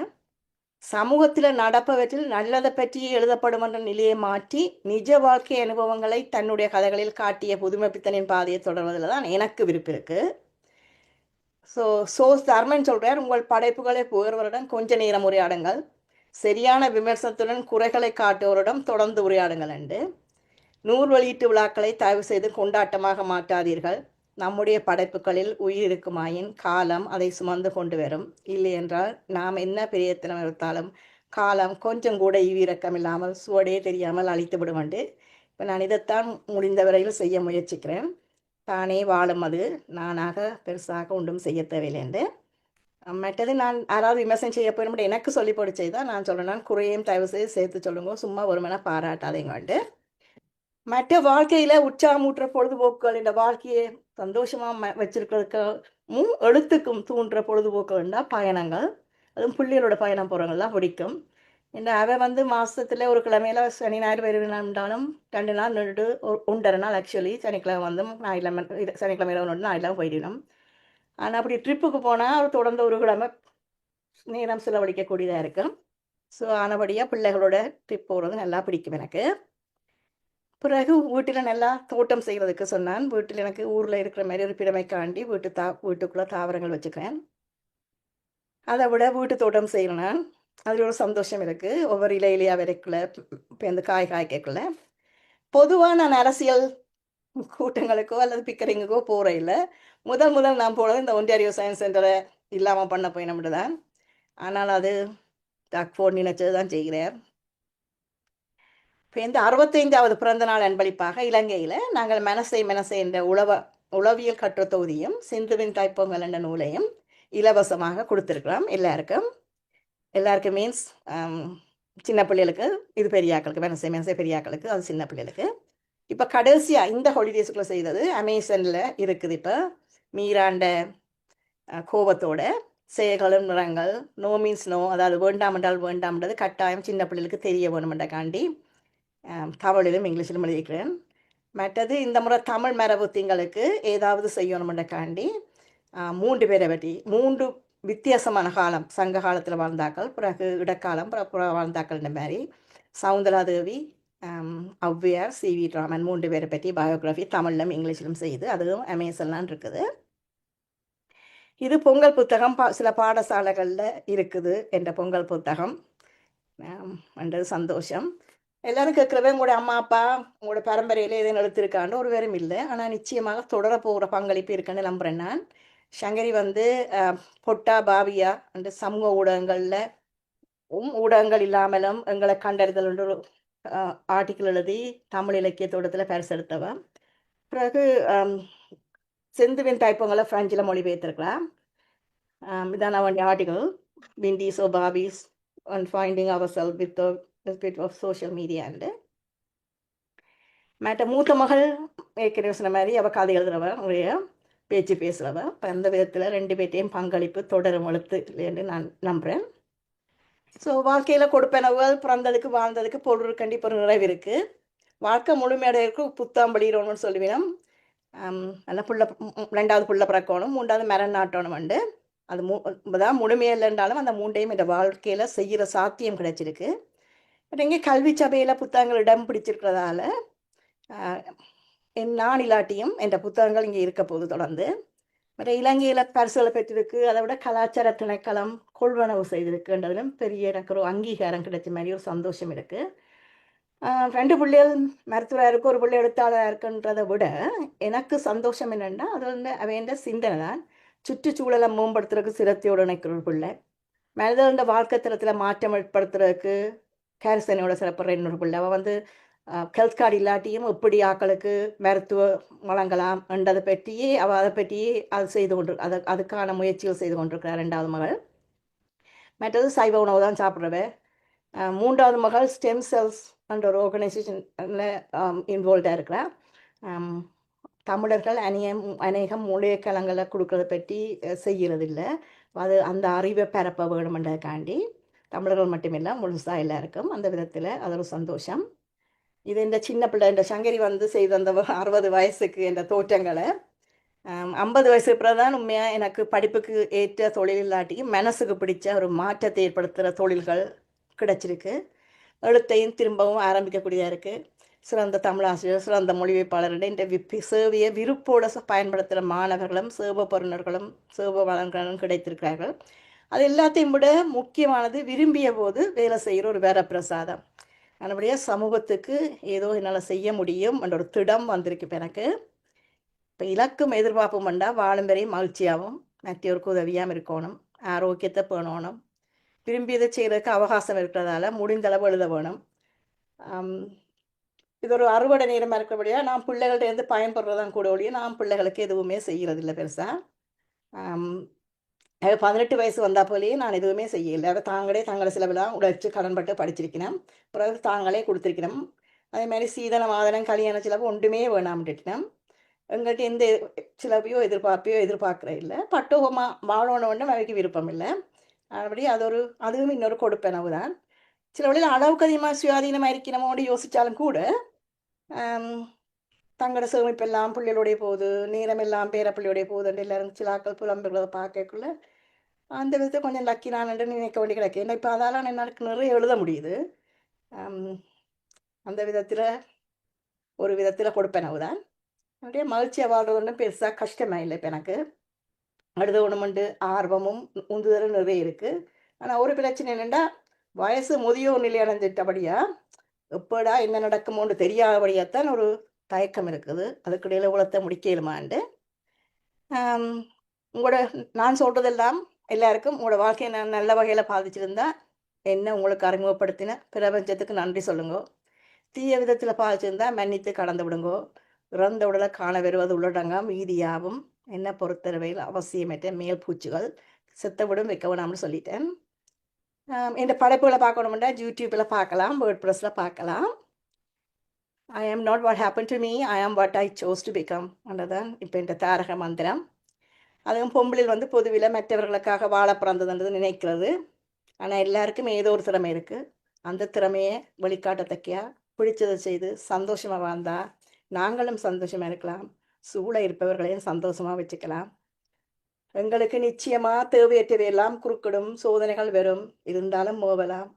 சமூகத்தில் நடப்பவற்றில் நல்லதை பற்றி எழுதப்படும் என்ற நிலையை மாற்றி நிஜ வாழ்க்கை அனுபவங்களை தன்னுடைய கதைகளில் காட்டிய புதுமைப்பித்தனின் பாதையை தொடர்வதில் தான் எனக்கு விருப்பம் இருக்குது. தர்மன் சொல்கிறார், உங்கள் படைப்புகளை புகழ்வருடன் கொஞ்ச நேரம் உரையாடுங்கள், சரியான விமர்சனத்துடன் குறைகளை காட்டுவருடன் தொடர்ந்து உரையாடுங்கள் என்று. 100 வெளியீட்டு விழாக்களை தயவு செய்து கொண்டாட்டமாக மாற்றாதீர்கள். நம்முடைய படைப்புகளில் உயிர் இருக்குமாயின் காலம் அதை சுமந்து கொண்டு வரும். இல்லை என்றால் நாம் என்ன பிரயத்தனம் எடுத்தாலும் காலம் கொஞ்சம் கூட ஈவிரக்கம் இல்லாமல் சுவடே தெரியாமல் அழித்து விடுவண்டு. இப்போ நான் இதைத்தான் முடிந்த வரையில் செய்ய முயற்சிக்கிறேன். தானே வாழும் அது நானாக பெருசாக ஒன்றும் செய்ய தேவையில்லை. மற்றது நான் யாராவது விமர்சனம் செய்ய போயிடும் எனக்கு சொல்லி போட்டு செய்தால் நான் சொல்கிறேன், குறையும் தயவு செய்து சேர்த்து சொல்லுங்க, சும்மா ஒரு மணி பாராட்டாதீங்கன்ட்டு. மற்ற வாழ்க்கையில் உற்சாகமூற்ற பொழுதுபோக்குகள் இந்த வாழ்க்கையை சந்தோஷமாக வச்சிருக்கிறதுக்கு எழுத்துக்கும் தூண்டுற பொழுதுபோக்குகள்னா பயணங்கள். அதுவும் பிள்ளைகளோட பயணம் போகிறவங்களாம் பிடிக்கும். இந்த அவ மாதத்தில் ஒரு கிழமையில சனி ஞாயிறு வருவினாலும் 2 நாள் நின்றுட்டு 1.5 நாள் ஆக்சுவலி சனிக்கிழமை சனிக்கிழமை ஞாயிறுலாம் போயிடணும். ஆனால் அப்படி ட்ரிப்புக்கு போனால் தொடர்ந்து ஒரு கிழமை நேரம் செலவழிக்கக்கூடியதாக இருக்கும். ஸோ ஆனபடியாக பிள்ளைகளோட ட்ரிப் போகிறது நல்லா பிடிக்கும் எனக்கு. பிறகு வீட்டில் நல்லா தோட்டம் செய்கிறதுக்கு சொன்னான். வீட்டில் எனக்கு ஊரில் இருக்கிற மாதிரி ஒரு பிரமைக்காண்டி வீட்டுக்குள்ளே தாவரங்கள் வச்சுக்கிறேன். அதை விட வீட்டு தோட்டம் செய்கிறேன் நான். அதில் ஒரு சந்தோஷம் இருக்குது. ஒவ்வொரு இலையிலையாக வரைக்குள்ள இப்போ இந்த காய்க்கக்குள்ள பொதுவாக நான் அரசியல் கூட்டங்களுக்கோ அல்லது பிக்கரிங்குக்கோ போகிற இல்லை. முதல் நான் போனது இந்த ஒன்டாரியோ சயின்ஸ் சென்டரை இல்லாமல் பண்ண போய் நம்மட்டு தான். ஆனால் அது டாக் ஃபோன் நினைச்சது தான் செய்கிறேன். இப்போ இந்த 65வது பிறந்த நாள் அன்பளிப்பாக இலங்கையில் நாங்கள் மனசை மனசை என்ற உளவியல் கற்ற தொகுதியும் சிந்துவின் தைப்பொங்கல் என்ற நூலையும் இலவசமாக கொடுத்துருக்குறோம் எல்லாருக்கும் மீன்ஸ் சின்ன பிள்ளைகளுக்கு, இது பெரியாக்களுக்கு, மனசை பெரியாக்களுக்கு, அது சின்ன பிள்ளைகளுக்கு. இப்போ கடைசியாக இந்த ஹாலிடேஸுக்குள்ளே செய்தது அமேசானில் இருக்குது. இப்போ மீராண்ட கோபத்தோட செயல்களும் நிறங்கள், நோ மீன்ஸ் நோ, அதாவது வேண்டாம் என்றால் வேண்டாம்ன்றது கட்டாயம் சின்ன பிள்ளைகளுக்கு தெரிய வேணுமென்றக்காண்டி தமிழிலும் இங்கிலீஷிலும் எழுதிக்கிறேன். மற்றது இந்த முறை தமிழ் மரபு திங்களுக்கு ஏதாவது செய்யணுமென்றக்காண்டி 3 பேரை பற்றி 3 வித்தியாசமான காலம், சங்க காலத்தில் வாழ்ந்தாக்கள், பிறகு இடக்காலம், பிறகு வாழ்ந்தாக்கள், இந்த மாதிரி சவுந்தராதேவி, ஔவையார், சி.வி. ராமன் 3 பேரை பற்றி பயோகிராஃபி தமிழிலும் இங்கிலீஷிலும் செய்து அதுவும் அமேசான்லாம் இருக்குது. இது பொங்கல் புத்தகம் சில பாடசாலைகளில் இருக்குது. என்ற பொங்கல் புத்தகம் என்றது சந்தோஷம். எல்லாரும் கேட்குறவே உங்களோட அம்மா அப்பா உங்களோட பரம்பரையில் எதுவும் எழுத்திருக்கான்னு ஒரு வேறும் இல்லை. ஆனால் நிச்சயமாக தொடர போகிற பங்களிப்பு இருக்குன்னு நம்புகிறேன். நான் சங்கரி பொட்டா பாவியா அந்த சமூக ஊடகங்களில் ஊடகங்கள் இல்லாமலும் எங்களை கண்டறிதல் ஒரு ஆர்டிக்கிள் எழுதி தமிழ் இலக்கிய தோட்டத்தில் பரிசெடுத்தவா. பிறகு சிந்துவின் தைப்பொங்கலை ஃப்ரெஞ்சில் மொழிபெயர்த்திருக்கலாம். இதான் அவன் ஆர்டிக்கிள், விண்டீஸ் ஓ பாபிஸ் and finding our self with bit of social media. மற்ற மூத்த மகள் ஏற்கனவே சொன்ன மாதிரி அவள் கதை எழுதுறவ, நிறைய பேச்சு பேசுகிறவ. இப்போ அந்த விதத்தில் 2 பேர்ட்டையும் பங்களிப்பு தொடரும் எழுத்து என்று நான் நம்புகிறேன். ஸோ வாழ்க்கையில் கொடுப்பனவுகள் பிறந்ததுக்கு வாழ்ந்ததுக்கு பொருள் கண்டிப்பாக ஒரு நிறைவு இருக்குது. வாழ்க்கை முழுமையடைக்கு புத்தாம் படிக்கிறோம்னு சொல்லுவேன். நல்லா ரெண்டாவது புள்ள பிறக்கணும், 3வது மரம் நாட்டணும் உண்டு. அது தான் முழுமையில்லைன்றாலும் அந்த 3ஐயும் இந்த வாழ்க்கையில் செய்கிற சாத்தியம் கிடைச்சிருக்கு. பட் இங்கே கல்வி சபையில் புத்தகங்கள் இடம் பிடிச்சிருக்கிறதால நான் இல்லாட்டியும் என்ற புத்தகங்கள் இங்கே இருக்க போது தொடர்ந்து. மற்ற இலங்கையில் பரிசுகளை பெற்றிருக்கு. அதை விட கலாச்சார திணைக்களம் கொள்வனவு செய்திருக்குன்றதுலும் பெரிய எனக்கு ஒரு அங்கீகாரம் கிடைச்ச மாதிரி ஒரு சந்தோஷம் இருக்குது. 2 பிள்ளைகள் மருத்துவராக இருக்குது, ஒரு பிள்ளை எழுத்தாளராக இருக்குன்றதை விட எனக்கு சந்தோஷம் என்னென்னா அது அவன் சிந்தனை தான். சுற்றுச்சூழலை மேம்படுத்துறதுக்கு சிரத்தையோடு நினைக்கிற ஒரு பிள்ளை, மனிதர்கள வாழ்க்கை தரத்தில் மாற்றம் ஏற்படுத்துறதுக்கு கேரிசனையோட சிறப்புற இன்னொரு பிள்ளை. அவள் ஹெல்த் கார்டு இல்லாட்டியும் எப்படி ஆக்களுக்கு மருத்துவம் வழங்கலாம் என்றதை பற்றியே அவள் அதை பற்றியே அது செய்து அதுக்கான முயற்சிகள் செய்து கொண்டிருக்கிறார் 2வது மகள். மற்றது சைவ உணவு தான் சாப்பிட்றவ. 3வது மகள் ஸ்டெம் செல்ஸ் என்ற ஒரு ஆர்கனைசேஷனில் இன்வால்வ்டாக இருக்கிறார். தமிழர்கள் அநேகம் மூளைக்கலங்களை கொடுக்கறத பற்றி செய்கிறதில்லை. அது அந்த அறிவை பரப்ப வேணுமென்றதுக்காண்டி தமிழர்கள் மட்டுமில்லை முழுசாக எல்லாருக்கும் அந்த விதத்தில் அது ஒரு சந்தோஷம். இது இந்த சின்ன பிள்ளை இந்த சங்கரி செய்த அந்த 60 வயசுக்கு என்ற தோற்றங்களை 50 வயசுக்கு பிறகு தான் உண்மையாக எனக்கு படிப்புக்கு ஏற்ற தொழில் இல்லாட்டியும் மனசுக்கு பிடிச்ச ஒரு மாற்றத்தை ஏற்படுத்துகிற தொழில்கள் கிடைச்சிருக்கு. எழுத்தையும் திரும்பவும் ஆரம்பிக்கக்கூடியதாக இருக்குது. சிறந்த தமிழாசிரியர், சிறந்த மொழிபெயர்ப்பாளர்கள் இந்த சேவையை விருப்போடு பயன்படுத்துகிற மாணவர்களும் சேவை பொருணர்களும் சேவை வளங்களும் கிடைத்திருக்கிறார்கள். அது எல்லாத்தையும் விட முக்கியமானது விரும்பிய போது வேலை செய்கிற ஒரு வரப்பிரசாதம். நல்லபடியாக சமூகத்துக்கு ஏதோ என்னால் செய்ய முடியும் என்ற ஒரு திடம் வந்திருக்கு இப்போ எனக்கு. இப்போ இலக்கும் எதிர்பார்ப்பும் வேண்டாம், வாழும் வரையும் மகிழ்ச்சியாகவும் மற்றவருக்கு உதவியாகவும் இருக்கணும், ஆரோக்கியத்தை பேணணும், விரும்பியதை செய்கிறதுக்கு அவகாசம் இருக்கிறதால முடிந்தளவு எழுத வேணும். இது ஒரு அறுவடை நேரமாக இருக்கிறபடியாக நான் பிள்ளைகள்கிட்ட பயன்படுறதான் கூட ஒழிய நான் பிள்ளைகளுக்கு எதுவுமே செய்கிறதில்லை பெருசாக. 18 வயசு வந்தால் போலேயே நான் எதுவுமே செய்யலை. அதை தங்களை சிலவெல்லாம் உழைச்சி கடன்பட்டு படிச்சிருக்கணும், பிறகு தாங்களே கொடுத்துருக்கணும். அதே மாதிரி சீதனம் ஆதனம் கல்யாண சிலவு ஒன்றுமே வேணாம்ட்டுட்டினோம். எங்கள்கிட்ட எந்த சிலவையோ எதிர்பார்க்குற இல்லை. பட்டோகமாக வாழணுன்னு அவைக்கு விருப்பம் இல்லை. அப்படி அதுவும் இன்னொரு கொடுப்பனவு தான். சில வழியில் அளவுக்கு அதிகமாக சுயாதீனமாக இருக்கணுமோடு யோசித்தாலும் கூட தங்களோட சேமிப்பெல்லாம் பிள்ளைகளுடைய போகுது, நேரமெல்லாம் பேரப்பிள்ளையுடைய போகுதுன்னு எல்லாரும் சிலாக்கள் புலம்புகிறத பார்க்கக்குள்ள அந்த விதத்தை கொஞ்சம் லக்கி நான் நினைக்க வேண்டி கிடக்கு. ஏன்னா இப்போ அதால் எனக்கு நிறைய எழுத முடியுது. அந்த விதத்தில் ஒரு விதத்தில் கொடுப்பனவு தான். அப்படியே மகிழ்ச்சியாக வாழ்றதுன்னு பெருசாக கஷ்டமாக இல்லை. இப்போ எனக்கு எழுத ஒன்றுமண்டு ஆர்வமும் உந்துதலும் நிறைய இருக்குது. ஆனால் ஒரு பிரச்சனை என்னென்னா வயசு முதியோர் நிலை அடைஞ்சிட்டபடியா எப்படா என்ன நடக்குமோன்னு தெரியாதபடியாத்தான் ஒரு தயக்கம் இருக்குது. அதுக்கிடையில் உலகத்தை முடிக்கலுமாண்டு உங்களோட நான் சொல்கிறதெல்லாம் எல்லாருக்கும் உங்களோட வாழ்க்கையை நான் நல்ல வகையில் பாதிச்சிருந்தா என்ன உங்களுக்கு அறிமுகப்படுத்தின பிரபஞ்சத்துக்கு நன்றி சொல்லுங்க. தீய விதத்தில் பாய்ச்சிருந்தா மன்னித்து கடந்து விடுங்கோ. இறந்த உடலை காண வருவது உள்ளடங்காம் மீதியாவும் என்ன பொறுத்தரவையில் அவசியமற்ற மேல் பூச்சிகள் செத்தவிடும் வைக்க வேணாம்னு சொல்லிட்டேன். இந்த படைப்புகளை பார்க்கணுமெண்டா யூடியூப்பில் பார்க்கலாம், வேர்ட் ப்ரெஸ்ஸில் பார்க்கலாம். I am not what happen to me, I am what I chose to become அன்றதான் இப்போ இந்த தாரக மந்திரம். அதுவும் பொம்பளில் வந்து பொதுவில் மற்றவர்களுக்காக வாழ பிறந்ததுன்றது நினைக்கிறது. ஆனால் எல்லாருக்கும் ஏதோ ஒரு திறமை இருக்குது. அந்த திறமையை வெளிக்காட்டத்தக்கையா பிடிச்சதை செய்து சந்தோஷமாக வாழ்ந்தா நாங்களும் சந்தோஷமாக இருக்கலாம், சூழ இருப்பவர்களையும் சந்தோஷமாக வச்சுக்கலாம். எங்களுக்கு நிச்சயமாக தேவையற்றவையெல்லாம் குறுக்கிடும், சோதனைகள் வரும், இருந்தாலும் மோவலாம்.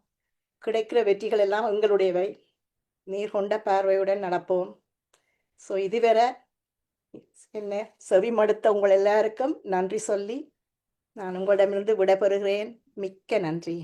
கிடைக்கிற வெற்றிகள் எல்லாம் எங்களுடையவை. நீர் கொண்ட பார்வையுடன் நடப்போம். ஸோ இதுவரை என்ன செவி மடுத்த உங்கள் எல்லாருக்கும் நன்றி சொல்லி நான் உங்களிடமிருந்து விடைபெறுகிறேன். மிக்க நன்றி.